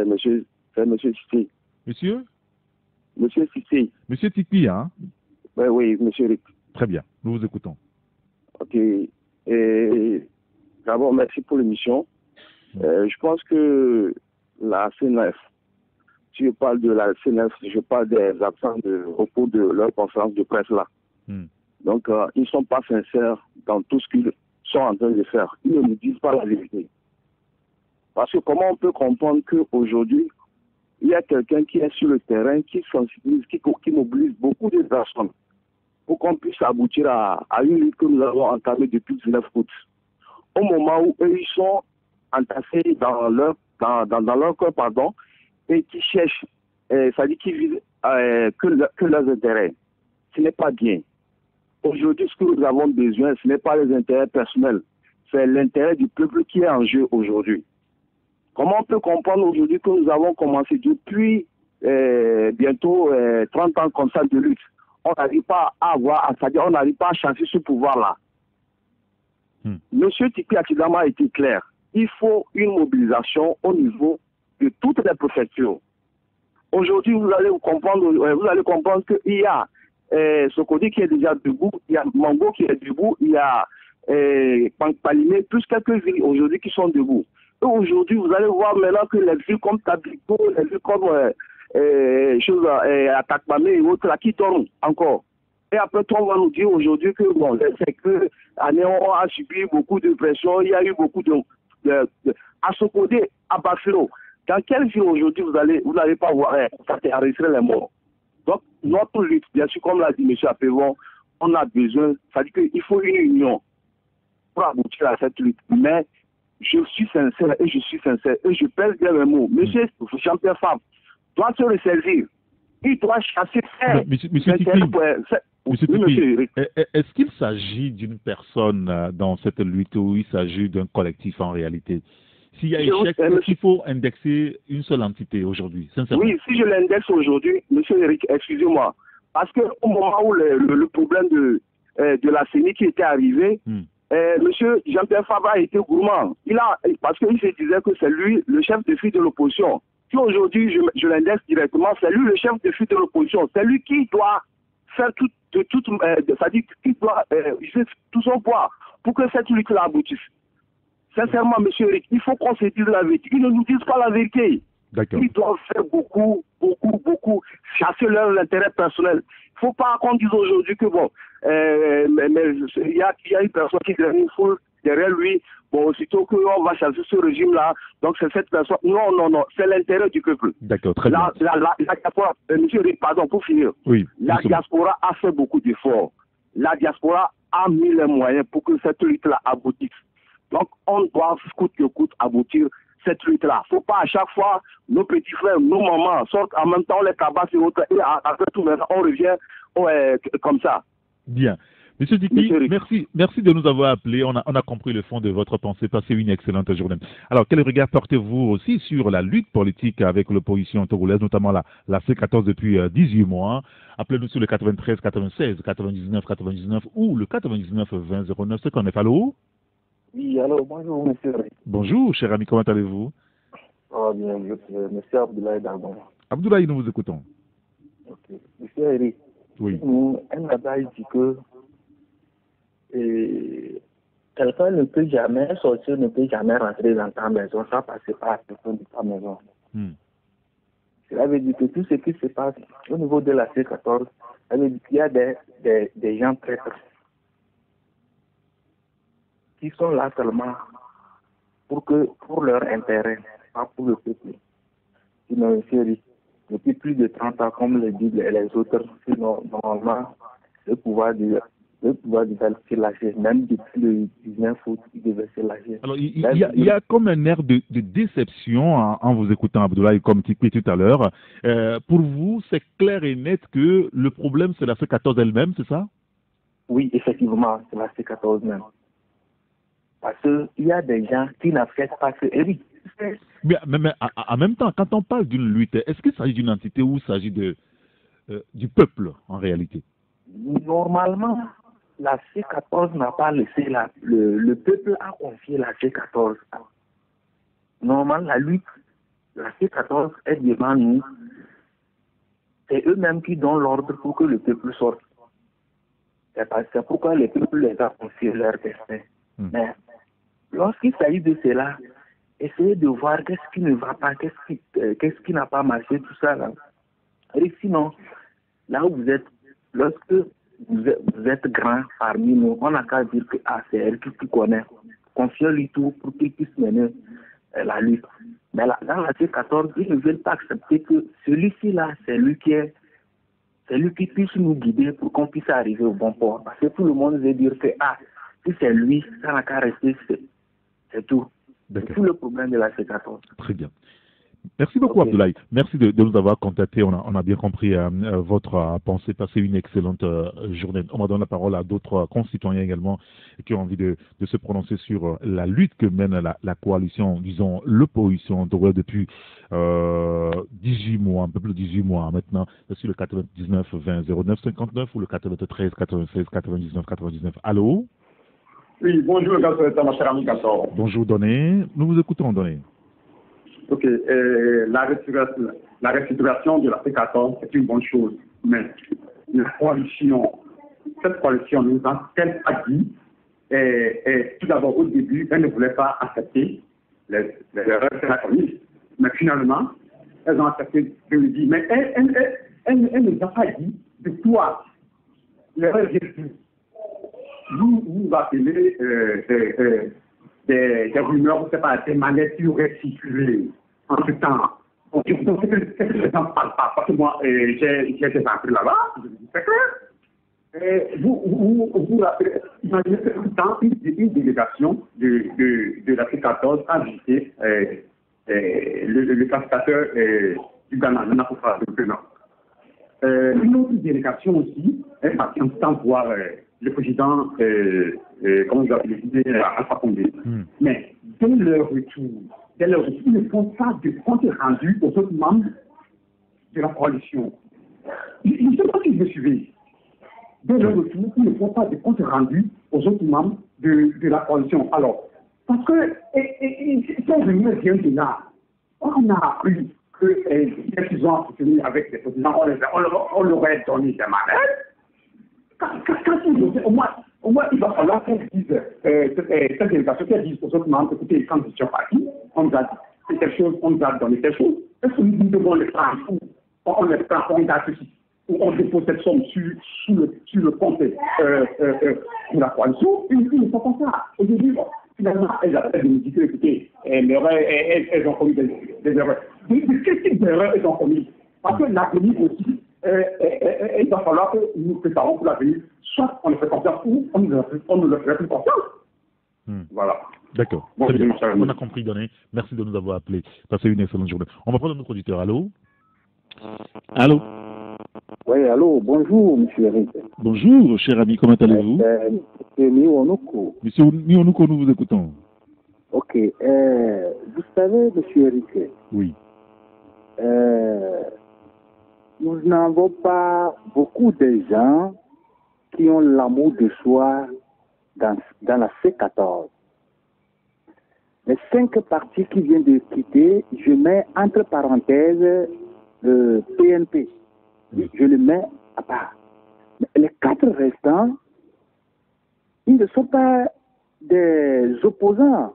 C'est monsieur Titi. Monsieur? Monsieur Titi. Monsieur Titi, hein? Oui, monsieur Eric. Très bien, nous vous écoutons. Ok. Et d'abord, merci pour l'émission. Je pense que la CNF, si je parle de la CNF, je parle des absents au cours de leur conférence de presse là. Donc, ils ne sont pas sincères dans tout ce qu'ils sont en train de faire. Ils ne nous disent pas la vérité. Parce que comment on peut comprendre qu'aujourd'hui, il y a quelqu'un qui est sur le terrain, qui sensibilise, qui mobilise beaucoup de personnes pour qu'on puisse aboutir à une lutte que nous avons entamée depuis le 19 août. Au moment où eux, ils sont entassés dans leur corps, pardon, et qui cherchent, c'est-à-dire qui visent que leurs intérêts. Ce n'est pas bien. Aujourd'hui, ce que nous avons besoin, ce n'est pas les intérêts personnels, c'est l'intérêt du peuple qui est en jeu aujourd'hui. Comment on peut comprendre aujourd'hui que nous avons commencé depuis bientôt 30 ans comme ça de lutte? On n'arrive pas à avoir, c'est-à-dire on n'arrive pas à chasser ce pouvoir-là. Monsieur Tipi Akidama a été clair. Il faut une mobilisation au niveau de toutes les préfectures. Aujourd'hui, vous allez comprendre qu'il y a Sokodi qui est déjà debout, il y a Mango qui est debout, il y a Pankpalimé, plus quelques villes aujourd'hui qui sont debout. Et aujourd'hui, vous allez voir maintenant que les villes comme Tabliko, les villes comme Atakmame et autres là, qui tournent encore. Et après, on va nous dire aujourd'hui que bon, c'est que Anéon a subi beaucoup de pression, il y a eu beaucoup à Sokodi, à Bafiro. Dans quelle ville aujourd'hui vous n'allez pas voir arrêter les morts? Donc, notre lutte, bien sûr, comme l'a dit M. Apévon, on a besoin, ça dit qu'il faut une union pour aboutir à cette lutte. Mais je suis sincère et je pèse bien mes mots. Monsieur Jean-Pierre Fabre doit se ressaisir. Il doit chasser faire. Monsieur est-ce qu'il s'agit d'une personne dans cette lutte ou il s'agit d'un collectif en réalité? S'il y a échec, il faut indexer une seule entité aujourd'hui, sincèrement. Oui, si je l'indexe aujourd'hui, monsieur Eric, excusez-moi, parce qu'au moment où le problème de la CENI qui était arrivé, monsieur Jean-Pierre Fabre a été gourmand. Parce qu'il se disait que c'est lui le chef de file de l'opposition. Si aujourd'hui je l'indexe directement, c'est lui le chef de file de l'opposition. C'est lui qui doit faire c'est-à-dire qui doit user tout son poids pour que cette lutte-là aboutisse. Sincèrement, monsieur Eric, il faut qu'on se dise la vérité. Ils ne nous disent pas la vérité. Ils doivent faire beaucoup, chasser leur intérêt personnel. Il ne faut pas qu'on dise aujourd'hui que bon, il y a une personne qui gagne une foule derrière lui. Bon, aussitôt qu'on va chasser ce régime-là, donc c'est cette personne. Non, c'est l'intérêt du peuple. D'accord, très bien. La diaspora, monsieur Eric, pardon, pour finir. Oui. La diaspora a fait beaucoup d'efforts. La diaspora a mis les moyens pour que cette lutte-là aboutisse. Donc, on doit, coûte que coûte, aboutir cette lutte-là. Il ne faut pas à chaque fois, nos petits frères, nos mamans sortent en même temps, on les tabasse et autres, et après tout, on revient comme ça. Bien. Monsieur Dipi, merci de nous avoir appelés. On a compris le fond de votre pensée. Passez une excellente journée. Alors, quel regard portez-vous aussi sur la lutte politique avec l'opposition togolaise, notamment la C14 depuis 18 mois? Appelez-nous sur le 93 96 99 99 ou le 99 20 09 59. Allô? Oui, alors bonjour, monsieur. Bonjour, cher ami, comment allez-vous? Ah, bien, monsieur Abdoulaye Darbon. Abdoulaye, nous vous écoutons. Ok. Monsieur Eric, oui. Un adage dit que quelqu'un ne peut jamais sortir, ne peut jamais rentrer dans ta maison sans passer par la personne de ta maison. Cela veut dire que tout ce qui se passe au niveau de la C14, ça veut dire qu'il y a des gens traîtres qui sont là seulement pour leur intérêt, pas pour le peuple. Sinon, depuis plus de 30 ans, comme le disent les autres, sinon, normalement, le pouvoir du se lâcher, même depuis le 19 août, il devait se lâcher. Alors, il y a comme un air de déception en vous écoutant, Abdoulaye, comme tu dis tout à l'heure. Pour vous, c'est clair et net que le problème, c'est la C14 elle-même, c'est ça? Oui, effectivement, c'est la C14 même. Parce qu'il y a des gens qui n'acceptent pas que... Mais en même temps, quand on parle d'une lutte, est-ce qu'il s'agit d'une entité ou il s'agit du peuple, en réalité? Normalement, la C14 n'a pas laissé le peuple a confié la C14. Normalement, la lutte, la C14 est devant nous. C'est eux-mêmes qui donnent l'ordre pour que le peuple sorte. C'est pourquoi le peuple les a confié leur destin. Mais lorsqu'il s'agit de cela, essayez de voir qu'est-ce qui ne va pas, qu'est-ce qui n'a pas marché, tout ça là. Et sinon, là où vous êtes, lorsque vous êtes grand parmi nous, on n'a qu'à dire que c'est elle qui connaît. Confiez-lui tout pour qu'il puisse mener la lutte. Mais là, dans la C14, ils ne veulent pas accepter que celui-ci là, c'est lui qui puisse nous guider pour qu'on puisse arriver au bon port. Parce que tout le monde veut dire que si c'est lui, ça n'a qu'à rester, c'est tout. C'est tout le problème de la C14. Très bien. Merci beaucoup, Abdoulaye. Merci de nous avoir contactés. On a bien compris votre pensée. Passez une excellente journée. On va donner la parole à d'autres concitoyens également qui ont envie de se prononcer sur la lutte que mène la coalition, disons, l'opposition depuis 18 mois, un peu plus de 18 mois maintenant, sur le 99 20 09 59 ou le 93 96 99 99. Allô? Oui, bonjour, ma chère amie Gasson. Bonjour, Doné. Nous vous écoutons, Doné. Ok, la restructuration de la C14, c'est une bonne chose, mais cette coalition nous a qu'elle a dit, et tout d'abord au début, elle ne voulait pas accepter les erreurs de la commission, mais finalement, elles ont accepté de lui dire, mais elle ne nous a pas dit de quoi l'erreur est due. Vous appelez des rumeurs, c'est pas des manettes qui auraient circulé en ce temps. Donc, c'est que les gens ne parlent pas. Parce que moi, j'ai été entré là-bas, je dis, c'est clair. Vous imaginez que tout le temps, une délégation de la C14 a visité le facilitateur du Ghana, le Napoufra, le président. Une autre délégation aussi est partie en temps voir le président, comment vous appelez, Alpha Condé. Mais dès leur retour, ils ne font pas de compte rendu aux autres membres de la coalition. Je ne sais pas si vous me suivez. Dès leur retour, ils ne font pas de compte rendu aux autres membres de la coalition. Alors, parce que, si on vient de là, on a appris qu'ils ont soutenu avec les présidents, on leur aurait donné des manettes. Quand ils au moins, il va falloir qu'elles disent, cette délégation, qu'elles disent aux autres membres, écoutez, quand ils sont partis, on nous a dit quelque chose, on nous a donné quelque chose. Est-ce que nous devons les prendre ou on les prend, on a ceci, ou on dépose cette somme sur le compte pour la coalition? Ils ne font pas ça. Aujourd'hui, finalement, elles appellent de nous dire, écoutez, elles ont commis des erreurs. Mais quel type d'erreurs elles ont commis? Parce que l'avenir aussi, il va falloir que nous préparons pour l'avenir. Soit on le fait confiance ou on ne le fait plus confiance. Voilà. D'accord. Bon, on a compris, Doné. Merci de nous avoir appelés. Passez une excellente journée. On va prendre notre auditeur. Allô? Allô? Oui, allô. Bonjour, monsieur Eric. Bonjour, cher ami. Comment allez-vous? Monsieur Mionouko. Monsieur Mionouko, nous vous écoutons. Ok. Vous savez, monsieur Eric. Oui. Nous n'avons pas beaucoup de gens qui ont l'amour de soi dans la C14. Les 5 partis qui viennent de quitter, je mets entre parenthèses le PNP. Je le mets à part. Mais les 4 restants, ils ne sont pas des opposants.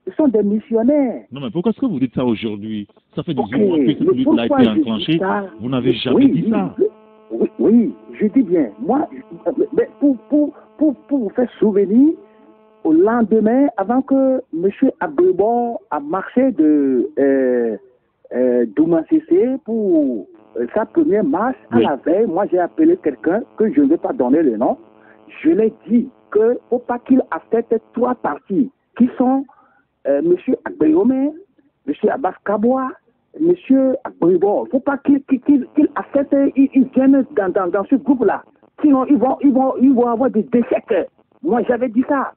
Ils sont des missionnaires. Non, mais pourquoi est-ce que vous dites ça aujourd'hui? Ça fait 18 mois que cette lutte a été enclenchée. Vous n'avez jamais dit ça. Oui, je dis bien. Moi, mais pour vous faire souvenir, au lendemain, avant que M. Agbebo a marché de Doumassissé pour sa première marche, à la veille, moi j'ai appelé quelqu'un que je ne vais pas donner le nom. Je l'ai dit qu'il ne faut pas qu'il affecte 3 partis qui sont M. Agbeyome, M. Abbas Kaboa, M. Agbebo. Il ne faut pas qu'il affecte, ils viennent dans ce groupe-là. Sinon, ils vont avoir des échecs. Moi, j'avais dit ça.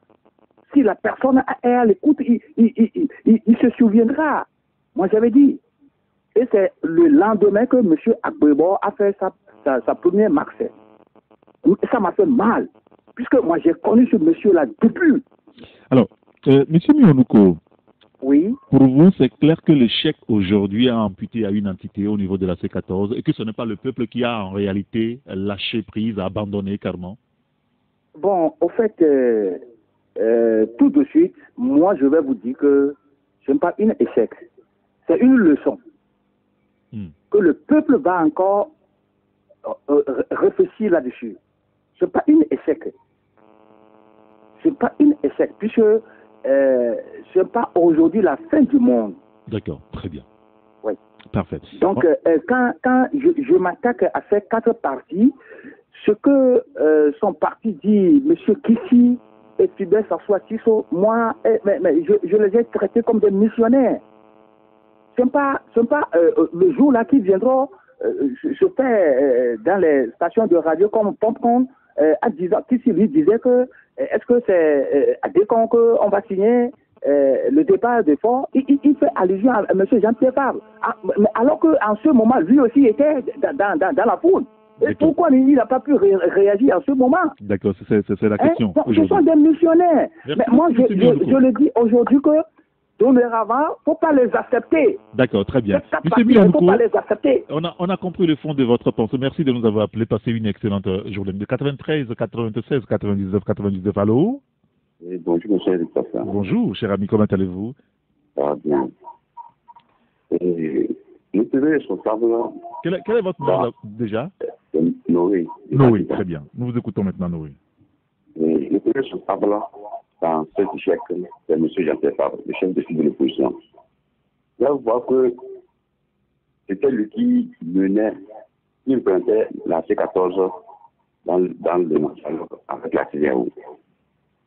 Si la personne est à l'écoute, il se souviendra. Moi, j'avais dit. Et c'est le lendemain que M. Agbebo a fait sa première marche. Ça m'a fait mal. Puisque moi, j'ai connu ce monsieur-là depuis. Alors, M. Mionouko, oui. Pour vous, c'est clair que le chèque aujourd'hui a amputé à une entité au niveau de la C14 et que ce n'est pas le peuple qui a en réalité lâché prise, abandonné carrément? Bon, au fait, tout de suite, moi je vais vous dire que ce n'est pas un échec, c'est une leçon. Que le peuple va encore réfléchir là-dessus. Ce n'est pas un échec. Ce n'est pas un échec, puisque ce n'est pas aujourd'hui la fin du monde. D'accord, très bien. Oui. Parfait. Donc, quand je m'attaque à ces 4 partis, ce que son parti dit, M. Kissi et Fidel Sassoua Tisso, moi, je les ai traités comme des missionnaires. Ce n'est pas le jour-là qui viendront, je fais dans les stations de radio comme Pompon, Kissi lui disait que est-ce que c'est à Décon qu'on va signer le départ de Fort, il fait allusion à M. Jean-Pierre Fabre. Alors qu'en ce moment, lui aussi était dans la foule. Et pourquoi il n'a pas pu réagir en ce moment? D'accord, c'est la question. Ce sont des missionnaires. Mais moi, je le dis aujourd'hui que dorénavant, il ne faut pas les accepter. D'accord, très bien. Il ne faut pas les accepter. On a compris le fond de votre pensée. Merci de nous avoir appelé. Passez une excellente journée. De 93, 96, 99, 99. Allô? Oui, bonjour, monsieur Eric Passa. Bonjour, cher ami. Comment allez-vous? Ça va bien. Nous sommes responsables. Quel est votre nom déjà? Noé. Noé, très bien. Nous vous écoutons maintenant, Noé. Nous sommes responsables dans cet échec de M. Jean-Pierre Fabre, le chef de file de l'opposition. Là, vous voyez que c'était lui qui menait, qui implantait la C14 dans le dialogue avec la CDAO.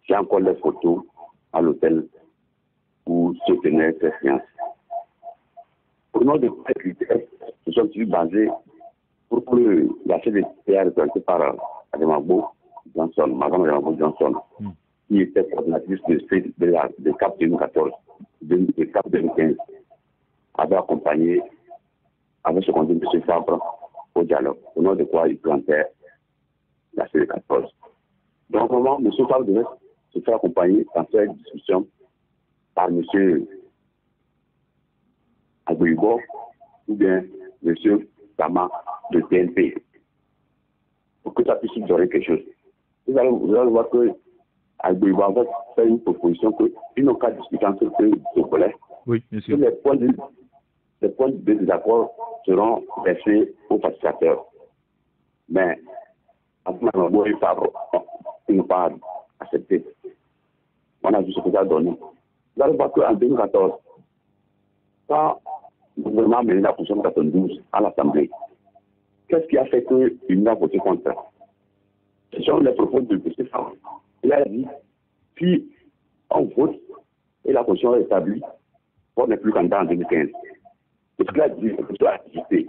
J'ai encore les photos à l'hôtel où se tenait cette séance. Pour nous, de critères se sont basés pour que la CDA soit représentée par Ademagbo Johnson, Madame Ademagbo Johnson, qui était coordinatrice de CAP 2014, de CAP 2015, avait accompagné, avait secondé M. Fabre au dialogue, au nom de quoi il plantait la C14. Donc, au moment, M. Fabre devait se faire accompagner dans cette discussion par M. Agbouibo ou bien M. Sama de TNP pour que ça puisse donner quelque chose. Vous allez voir que Agbouibo va faire une proposition qu'ils n'ont qu'à discuter entre eux de collègues. Oui, bien sûr. Les points de désaccord seront laissés aux facilitateurs. Mais, en ce moment, ils n'ont pas accepté. On a vu ce que ça a donné. Vous allez voir qu'en 2014, quand le gouvernement a mené la position 92 à l'Assemblée, qu'est-ce qui a fait qu'il n'a voté contre? Ce sont les propos de M. Fabre. Il a dit, si on vote et la position est établie, on n'est plus candidat en 2015. Ce qu'il a dit, c'est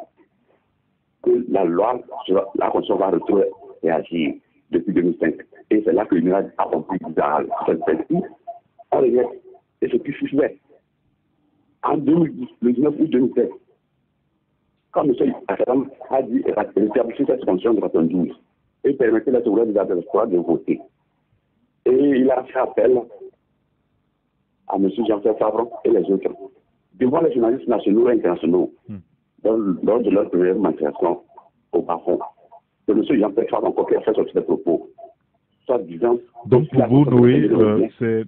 que la loi, la Constitution va retrouver réagir depuis 2005. Et c'est là que l'Union a compris dans cette partie. On regrette. Et ce qui fut fait en 2010, le 19 août 2007, quand M. Assadam a dit rétablir cette constitution de 92 et permettait la souveraineté des adversaires de voter. Et il a fait appel à M. Jean-Pierre Fabre et les autres, devant les journalistes nationaux et internationaux, lors de leur première manifestation au Bafon. C'est M. Jean-Pierre Fabre encore qui a fait sortir des propos. soi-disant. Donc pour vous, Noé, c'est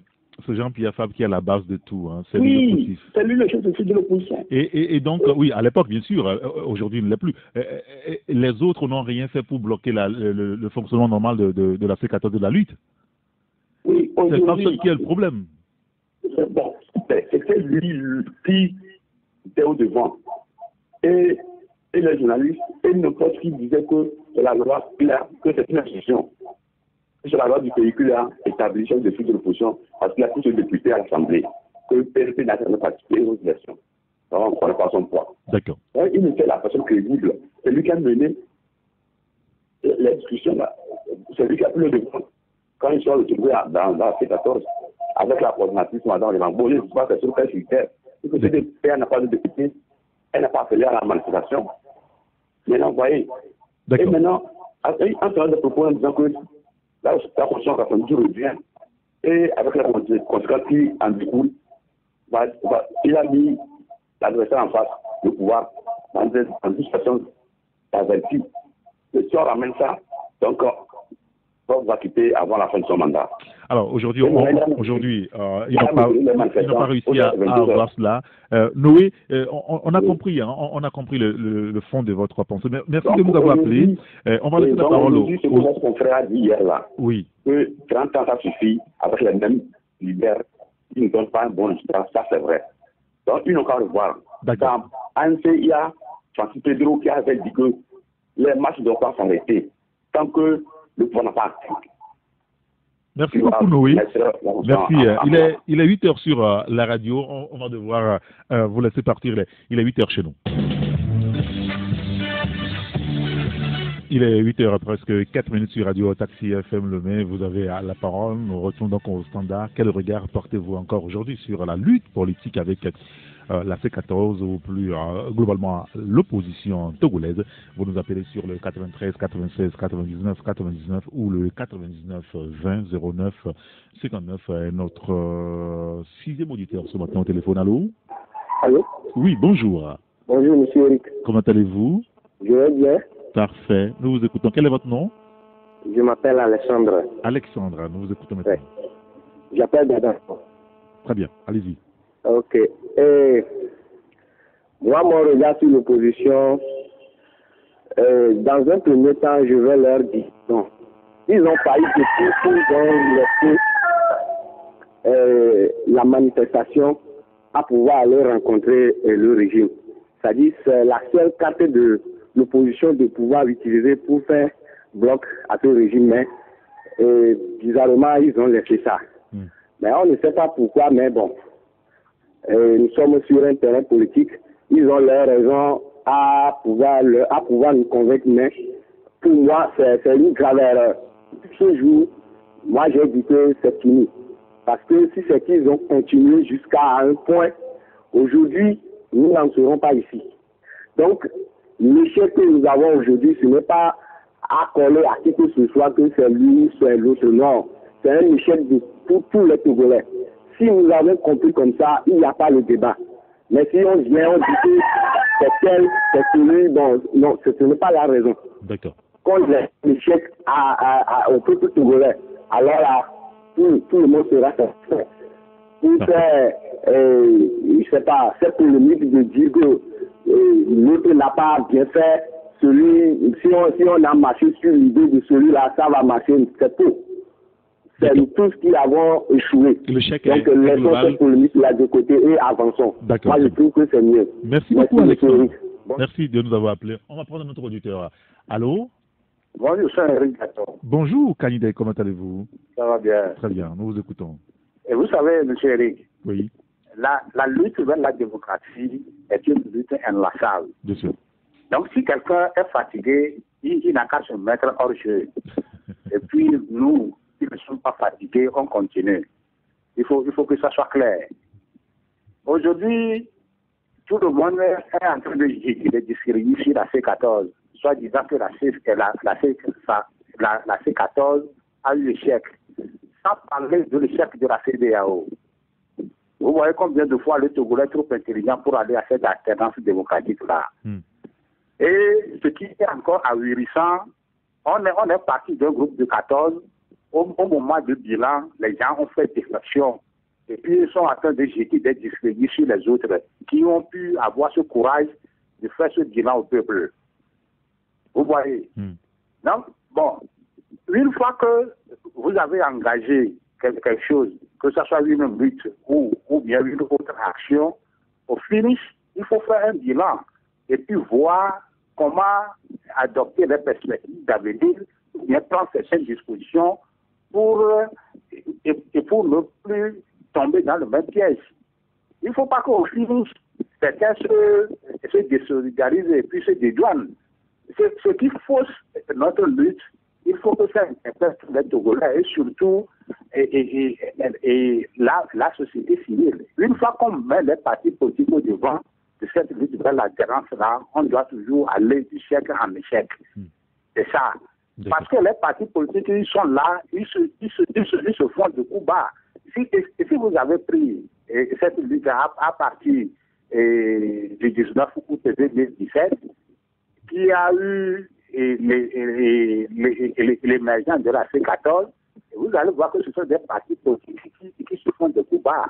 Jean-Pierre Fabre qui est à la base de tout. Hein. C'est lui le motif. C'est lui le chef de l'opposition. Et donc, oui, à l'époque, bien sûr, aujourd'hui, il ne l'est plus. Les autres n'ont rien fait pour bloquer le fonctionnement normal de la C14 de la lutte. Oui, c'est pas ça qui est le problème. Bon, c'était lui qui était au devant. Et les journalistes, et n'importe qui disaient que c'est la loi claire, que c'est une institution. C'est la loi du pays qui a établi chef de file de l'opposition parce qu'il a tous ses députés à l'Assemblée. Que le PLP n'a jamais participé aux élections. Alors, on ne connaît pas son poids. D'accord. Il était la personne crédible. C'est lui qui a mené les discussions là. C'est lui qui a pris le devant. Quand ils sont retrouvés dans la C14, avec la coordinatrice, Madame Lévambo, je ne sais pas si c'est sur quel critère. Parce que si elle n'a pas de député, elle n'a pas appelé à la manifestation. Maintenant, vous voyez. Et maintenant, en train de proposer en disant que la Constitution 90 revient, et avec la conséquence qui en découle, il a mis l'adversaire en face, le pouvoir, dans une situation avertie. Et si on ramène ça, donc, on va quitter avant la fin de son mandat. Alors, aujourd'hui, ils n'ont pas réussi à avoir cela. Noé, on a compris, hein, on a compris le fond de votre pensée. Merci de nous avoir appelés. On va laisser la parole au... C'est comme mon frère a dit hier là. Oui. Que 30 ans, ça suffit, avec les mêmes leaders, ils ne donnent pas un bon résultat, ça c'est vrai. Donc, ils n'ont qu'à revoir. Dans ANCIA, Francis Pedro qui avait dit que les matchs ne doivent pas s'arrêter tant que le pouvoir n'a pas acté. Merci beaucoup, Noé. Merci. Il est 8h sur la radio. On va devoir vous laisser partir. Il est 8h chez nous. Il est 8h presque 4 minutes sur Radio Taxi FM Le Mai. Vous avez la parole. Nous retournons donc au standard. Quel regard portez-vous encore aujourd'hui sur la lutte politique avec la C14 ou plus globalement l'opposition togolaise? Vous nous appelez sur le 93 96 99 99 ou le 99 20 09 59. Notre sixième auditeur ce matin au téléphone. Allô? Allô? Oui, bonjour. Bonjour, monsieur Eric. Comment allez-vous? Je vais bien. Parfait. Nous vous écoutons. Quel est votre nom? Je m'appelle Alexandre. Alexandre, nous vous écoutons maintenant. Ouais. J'appelle Dada. Très bien, allez-y. Ok. Moi, mon regard sur l'opposition, dans un premier temps, je vais leur dire non. Ils ont failli depuis qu'ils ont laissé la manifestation à pouvoir aller rencontrer le régime. C'est-à-dire c'est la seule carte de l'opposition de pouvoir utiliser pour faire bloc à ce régime. Mais bizarrement, ils ont laissé ça. Mais on ne sait pas pourquoi, mais bon. Nous sommes sur un terrain politique. Ils ont leurs raisons à pouvoir nous convaincre. Mais pour moi, c'est une grave erreur. Ce jour, moi j'ai dit que c'est fini. Parce que si c'est qu'ils ont continué jusqu'à un point, aujourd'hui, nous n'en serons pas ici. Donc, l'échec que nous avons aujourd'hui, ce n'est pas à coller à qui que ce soit que c'est lui ou c'est l'autre. Non, c'est un échec pour tous les Togolais. Si nous avons compris comme ça, il n'y a pas le débat. Mais si on vient, on dit que c'est tel, c'est celui, bon, non, ce n'est pas la raison. D'accord. Quand il y a l'échec au peuple togolais, alors là, tout le monde sera satisfait. Pour faire, je ne sais pas, cette polémique de dire que l'autre n'a pas bien fait, si on a marché sur l'idée de celui-là, ça va marcher, c'est faux. C'est nous tous qui avons échoué. Le chèque donc, laissons cette polémique là de côté et avançons. D'accord. Moi, je trouve que c'est mieux. Merci beaucoup, Alexandre. Bon. Merci de nous avoir appelés. On va prendre notre auditeur. Allô? Bonjour, c'est Eric Gaton. Bonjour, Kanide, comment allez-vous? Ça va bien. Très bien, nous vous écoutons. Et vous savez, M. Eric, oui. La lutte vers la démocratie est une lutte inlassable. Bien sûr. Donc, si quelqu'un est fatigué, il n'a qu'à se mettre hors jeu. Et puis, nous, qui ne sommes pas fatigués, on continue. Il faut que ça soit clair. Aujourd'hui, tout le monde est en train de disqualifier la C14, soit disant que la C14 a eu l'échec, sans parler de l'échec de la CEDEAO. Vous voyez combien de fois le Togolais est trop intelligent pour aller à cette alternance démocratique-là. Et ce qui est encore ahurissant, on est parti d'un groupe de 14, au moment du bilan, les gens ont fait déflexion. Et puis, ils sont en train de jeter des discrédits sur les autres qui ont pu avoir ce courage de faire ce bilan au peuple. Vous voyez? Donc, bon, une fois que vous avez engagé quelque chose, que ce soit une lutte ou bien une autre action, au finish, il faut faire un bilan et puis voir comment adopter les perspectives d'avenir, bien prendre certaines dispositions pour ne plus tomber dans le même piège. Il ne faut pas qu'au finish, certains se désolidarisent et puis se dédouanent. Ce qui fausse notre lutte, il faut que ça intéresse les Togolais et surtout la société civile. Une fois qu'on met les partis politiques au devant de cette lutte vers l'alternance-là, on doit toujours aller du siècle en échec. C'est ça. Parce que les partis politiques, ils sont là, ils se font de coups bas. Si vous avez pris cette lutte à partir du 19 août 2017, qui a eu l'émergence de la C14, vous allez voir que ce sont des partis politiques qui se font de coups bas.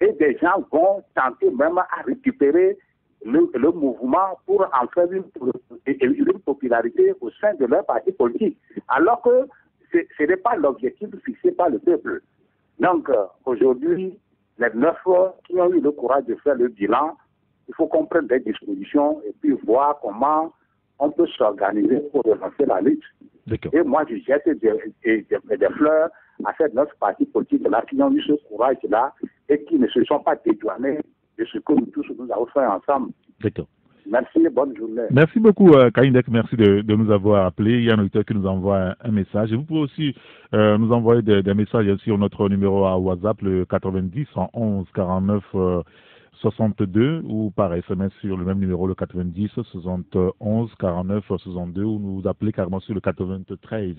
Et des gens vont tenter même à récupérer le mouvement pour en faire une popularité au sein de leur parti politique. Alors que ce n'est pas l'objectif fixé par le peuple. Donc, aujourd'hui, les 9 qui ont eu le courage de faire le bilan, il faut qu'on prenne des dispositions et puis voir comment on peut s'organiser pour relancer la lutte. Et moi, je jette des fleurs à ces 9 partis politiques-là qui ont eu ce courage-là et qui ne se sont pas dédouanés de ce que nous tous nous avons fait ensemble. D'accord. Merci et bonne journée. Merci beaucoup, Kaindek. Merci de nous avoir appelés. Il y a un auditeur qui nous envoie un message. Et vous pouvez aussi nous envoyer des messages sur notre numéro à WhatsApp, le 90 111 49 62, ou par SMS sur le même numéro, le 90 71 49 62, ou nous appelez carrément sur le 93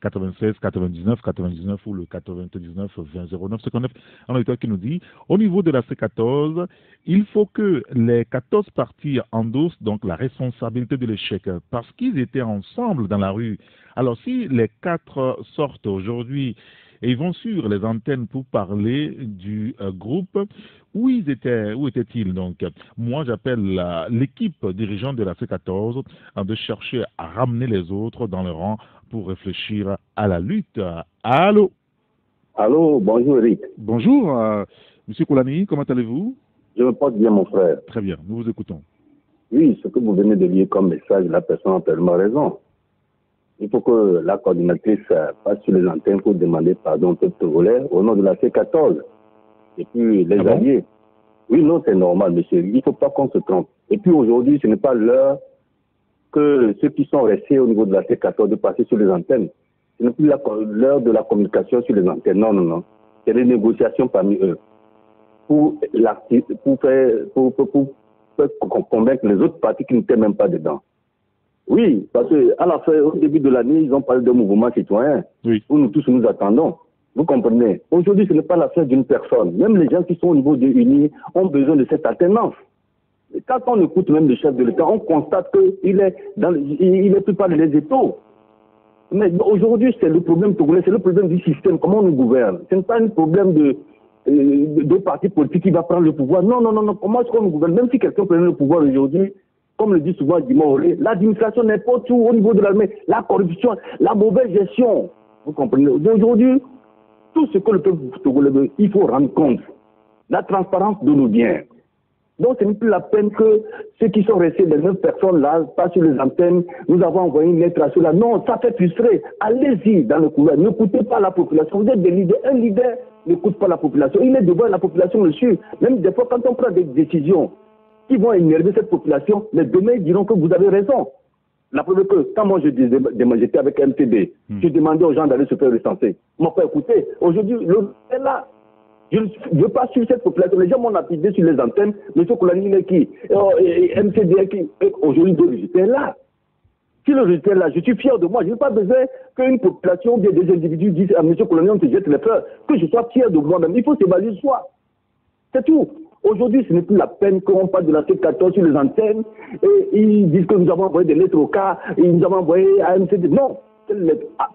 96 99 99 ou le 99 20 09 59. Un auditeur qui nous dit, au niveau de la C14, il faut que les 14 partis endossent donc la responsabilité de l'échec parce qu'ils étaient ensemble dans la rue. Alors si les 4 sortent aujourd'hui et ils vont sur les antennes pour parler du groupe, où étaient-ils donc? Moi, j'appelle l'équipe dirigeante de la C14 de chercher à ramener les autres dans le rang pour réfléchir à la lutte. Allô? Allô, bonjour Eric. Bonjour, Monsieur Koulani, comment allez-vous? Je me porte bien, mon frère. Très bien, nous vous écoutons. Oui, ce que vous venez de lire comme message, la personne a tellement raison. Il faut que la coordinatrice passe sur les antennes pour demander pardon au peuple togolais au nom de la C14. Et puis les alliés. Oui, non, c'est normal, monsieur. Il ne faut pas qu'on se trompe. Et puis aujourd'hui, ce n'est pas l'heure que ceux qui sont restés au niveau de la C14 de passer sur les antennes. Ce n'est plus l'heure de la communication sur les antennes. Non, non, non. C'est les négociations parmi eux. Pour convaincre les autres partis qui n'étaient même pas dedans. Oui, parce qu'à la fin, au début de l'année, ils ont parlé de mouvement citoyen, où nous tous nous attendons. Vous comprenez? Aujourd'hui, ce n'est pas l'affaire d'une personne. Même les gens qui sont au niveau de UNI ont besoin de cette alternance. Et quand on écoute même le chef de l'État, on constate qu'il est plus par les étaux. Mais aujourd'hui, c'est le problème togolais, c'est le problème du système, comment on nous gouverne. Ce n'est pas un problème de parti politique qui va prendre le pouvoir. Non, non, non, non. Comment est-ce qu'on nous gouverne? Même si quelqu'un prenait le pouvoir aujourd'hui, comme le dit souvent Dimoré, l'administration n'importe où au niveau de l'armée, la corruption, la mauvaise gestion. Vous comprenez? Aujourd'hui, tout ce que le peuple togolais veut, il faut rendre compte. La transparence de nos biens. Donc, ce n'est plus la peine que ceux qui sont restés, les 9 personnes là, pas sur les antennes, nous avons envoyé une lettre à ceux-là. Non, ça fait frustrer. Allez-y dans le couloir. N'écoutez pas la population. Vous êtes des leaders. Un leader n'écoute pas la population. Il est devant la population, monsieur. Même des fois, quand on prend des décisions qui vont énerver cette population, mais demain, ils diront que vous avez raison. La preuve que, quand moi j'étais avec MTD, je demandais aux gens d'aller se faire recenser. Ils m'ont pas écouté. Aujourd'hui, le est là. Je ne veux pas suivre cette population. Les gens m'ont appuyé sur les antennes. M. Koulani est qui? MTD est qui? Aujourd'hui, le résultat est là. Si le résultat est là, je suis fier de moi. Je n'ai pas besoin qu'une population ou des individus disent à M. Koulani, on te jette les fleurs. Que je sois fier de moi-même. Il faut s'évaluer soi. C'est tout. Aujourd'hui, ce n'est plus la peine qu'on parle de la C14 sur les antennes et ils disent que nous avons envoyé des lettres au cas, et nous avons envoyé à MCD. Non,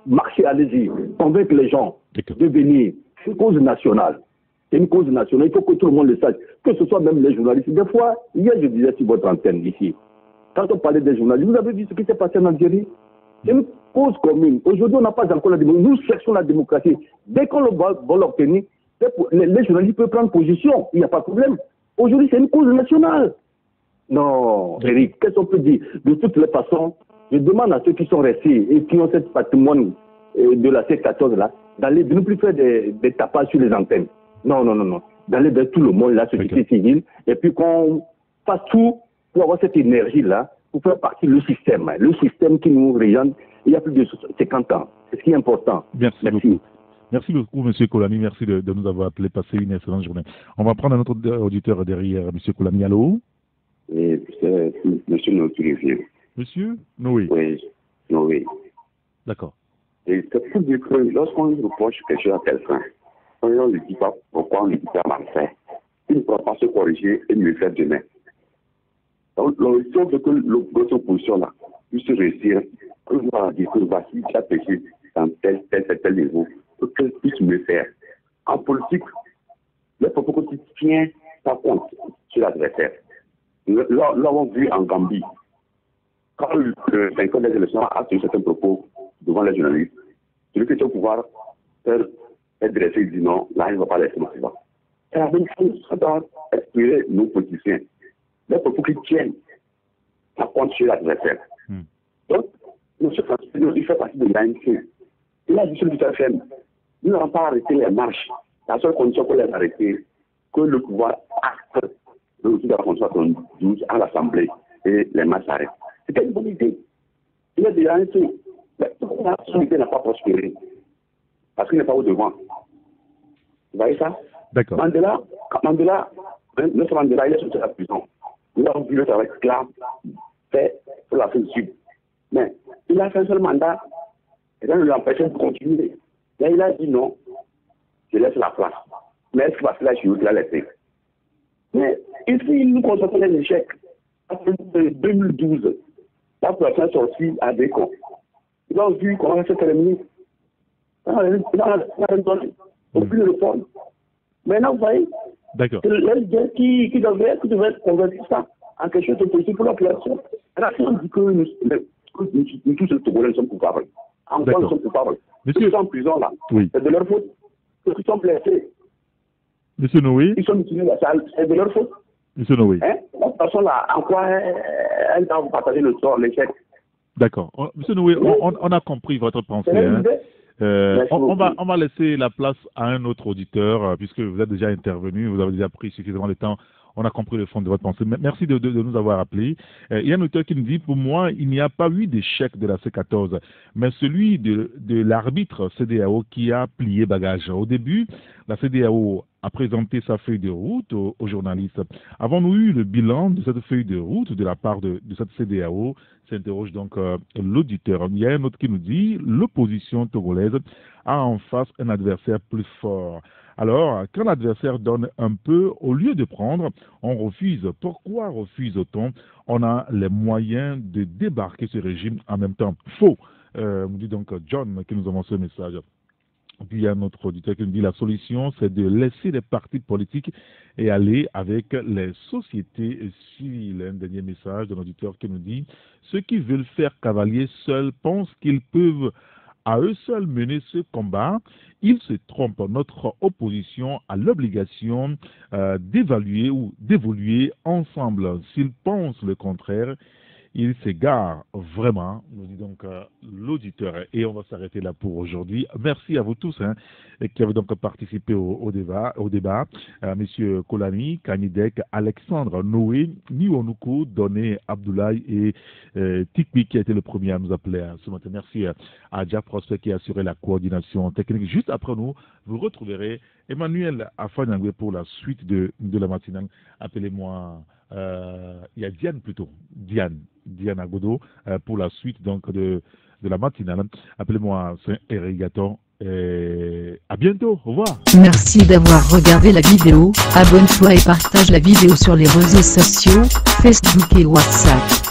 marcher, allez-y, convaincre les gens de venir. C'est une cause nationale. C'est une cause nationale. Il faut que tout le monde le sache. Que ce soit même les journalistes. Des fois, hier, je disais sur votre antenne ici, quand on parlait des journalistes, vous avez vu ce qui s'est passé en Algérie? C'est une cause commune. Aujourd'hui, on n'a pas encore la démocratie. Nous cherchons la démocratie. Dès qu'on va l'obtenir, les journalistes peuvent prendre position. Il n'y a pas de problème. Aujourd'hui, c'est une cause nationale. Non, Eric, qu'est-ce qu'on peut dire? De toutes les façons, je demande à ceux qui sont restés et qui ont ce patrimoine de la C14 là, d'aller de ne plus faire des tapages sur les antennes. Non. D'aller vers tout le monde, la société civile, et puis qu'on fasse tout pour avoir cette énergie-là, pour faire partie du système. Le système qui nous régente il y a plus de 50 ans. C'est ce qui est important. Merci beaucoup. Merci beaucoup, M. Kolani. Merci de nous avoir appelé. Passez une excellente journée. On va prendre un autre auditeur derrière. M. Kolani, allô? Oui, c'est M. Noé. Monsieur Noé? Oui, Noé. D'accord. Et c'est pour dire que lorsqu'on reproche quelque chose à quelqu'un, on ne lui dit pas pourquoi on ne lui dit pas mal faire. Il ne pourra pas se corriger et mieux faire demain. Donc, si on veut que notre opposition là puisse réussir, on va dire que voici qui a péché dans tel niveau, pour qu'elle puisse mieux faire. En politique, il faut que tu tiens ta compte sur l'adversaire. L'avons vu en Gambie. Quand le 5 ans des élections a tenu certains propos devant les journalistes, celui qui est au pouvoir est dressé et dit non, là il ne va pas laisser le pouvoir. C'est la même chose, ça doit inspirer nos politiciens. Mais il faut qu'ils tiennent sa compte sur l'adversaire. Donc, M. François, il fait partie de l'ANC. Il a dit sur l'UFM, nous n'avons pas arrêté les marches. La seule condition pour les arrêter, que le pouvoir acte le outil de la Constitution 72 à l'Assemblée et les marches s'arrêtent. C'était une bonne idée. Il a dit l'ANC, mais pourquoi l'Assemblée n'a pas prospéré? Parce qu'il n'est pas au devant. Vous voyez ça? D'accord. Mandela, notre Mandela, il est sorti de la prison. Nous avons vu le travail clair fait pour l'Afrique du Sud. Mais il a fait un seul mandat et là, il l'empêchait de continuer. Là, il a dit non, je laisse la place. Mais est-ce qu'il va faire la chirurgie, il a laissé. Mais ici, il nous constate les échecs. En 2012, la personne est sortie à Décon. Ils ont vu comment ça s'est terminé. Il n'a donné aucune réponse. Maintenant, vous voyez, c'est l'LDR qui devait convertir ça en quelque chose de possible pour la population. Alors, si on dit que nous tous les Togolais sommes coupables, en quoi nous sommes coupables? Ceux qui sont en prison là, c'est de leur faute. Ceux qui sont blessés, Monsieur Noé, ils sont utilisés la salle, c'est de leur faute. Monsieur Noé. La personne là, en quoi elle va vous partager le sort, l'échec? D'accord. Monsieur Noé, on a compris votre pensée. On va laisser la place à un autre auditeur, puisque vous êtes déjà intervenu, vous avez déjà pris suffisamment de temps. On a compris le fond de votre pensée. Merci de nous avoir appelés. Il y a un auteur qui nous dit, pour moi, il n'y a pas eu d'échec de la C14, mais celui de l'arbitre CEDEAO qui a plié bagage. Au début, la CEDEAO a présenté sa feuille de route aux journalistes. Avons-nous eu le bilan de cette feuille de route de la part de cette CEDEAO? S'interroge donc l'auditeur. Il y a un autre qui nous dit, l'opposition togolaise a en face un adversaire plus fort. Alors, quand l'adversaire donne un peu, au lieu de prendre, on refuse. Pourquoi refuse-t-on? On a les moyens de débarquer ce régime en même temps. Faux. Nous dit donc John qui nous envoie ce message. Puis il y a un autre auditeur qui nous dit la solution, c'est de laisser les partis politiques et aller avec les sociétés civiles. Un dernier message d'un auditeur qui nous dit ceux qui veulent faire cavalier seuls pensent qu'ils peuvent à eux seuls mener ce combat. Ils se trompent. Notre opposition a l'obligation d'évaluer ou d'évoluer ensemble. S'ils pensent le contraire, il s'égare vraiment, nous dit donc l'auditeur. Et on va s'arrêter là pour aujourd'hui. Merci à vous tous qui avez donc participé au débat. Messieurs Kolani, Kanidek, Alexandre, Noé, Niwonuko, Doné, Abdoulaye et Tikpi qui a été le premier à nous appeler ce matin. Merci à Jack Prospect qui a assuré la coordination technique. Juste après nous, vous retrouverez Emmanuel Afanyangwe pour la suite de la matinale. Appelez-moi... il y a Diane plutôt, Diane Agodo pour la suite donc de la matinale. Appelez-moi Saint-Irrigaton et à bientôt, au revoir. Merci d'avoir regardé la vidéo, abonne-toi et partage la vidéo sur les réseaux sociaux, Facebook et WhatsApp.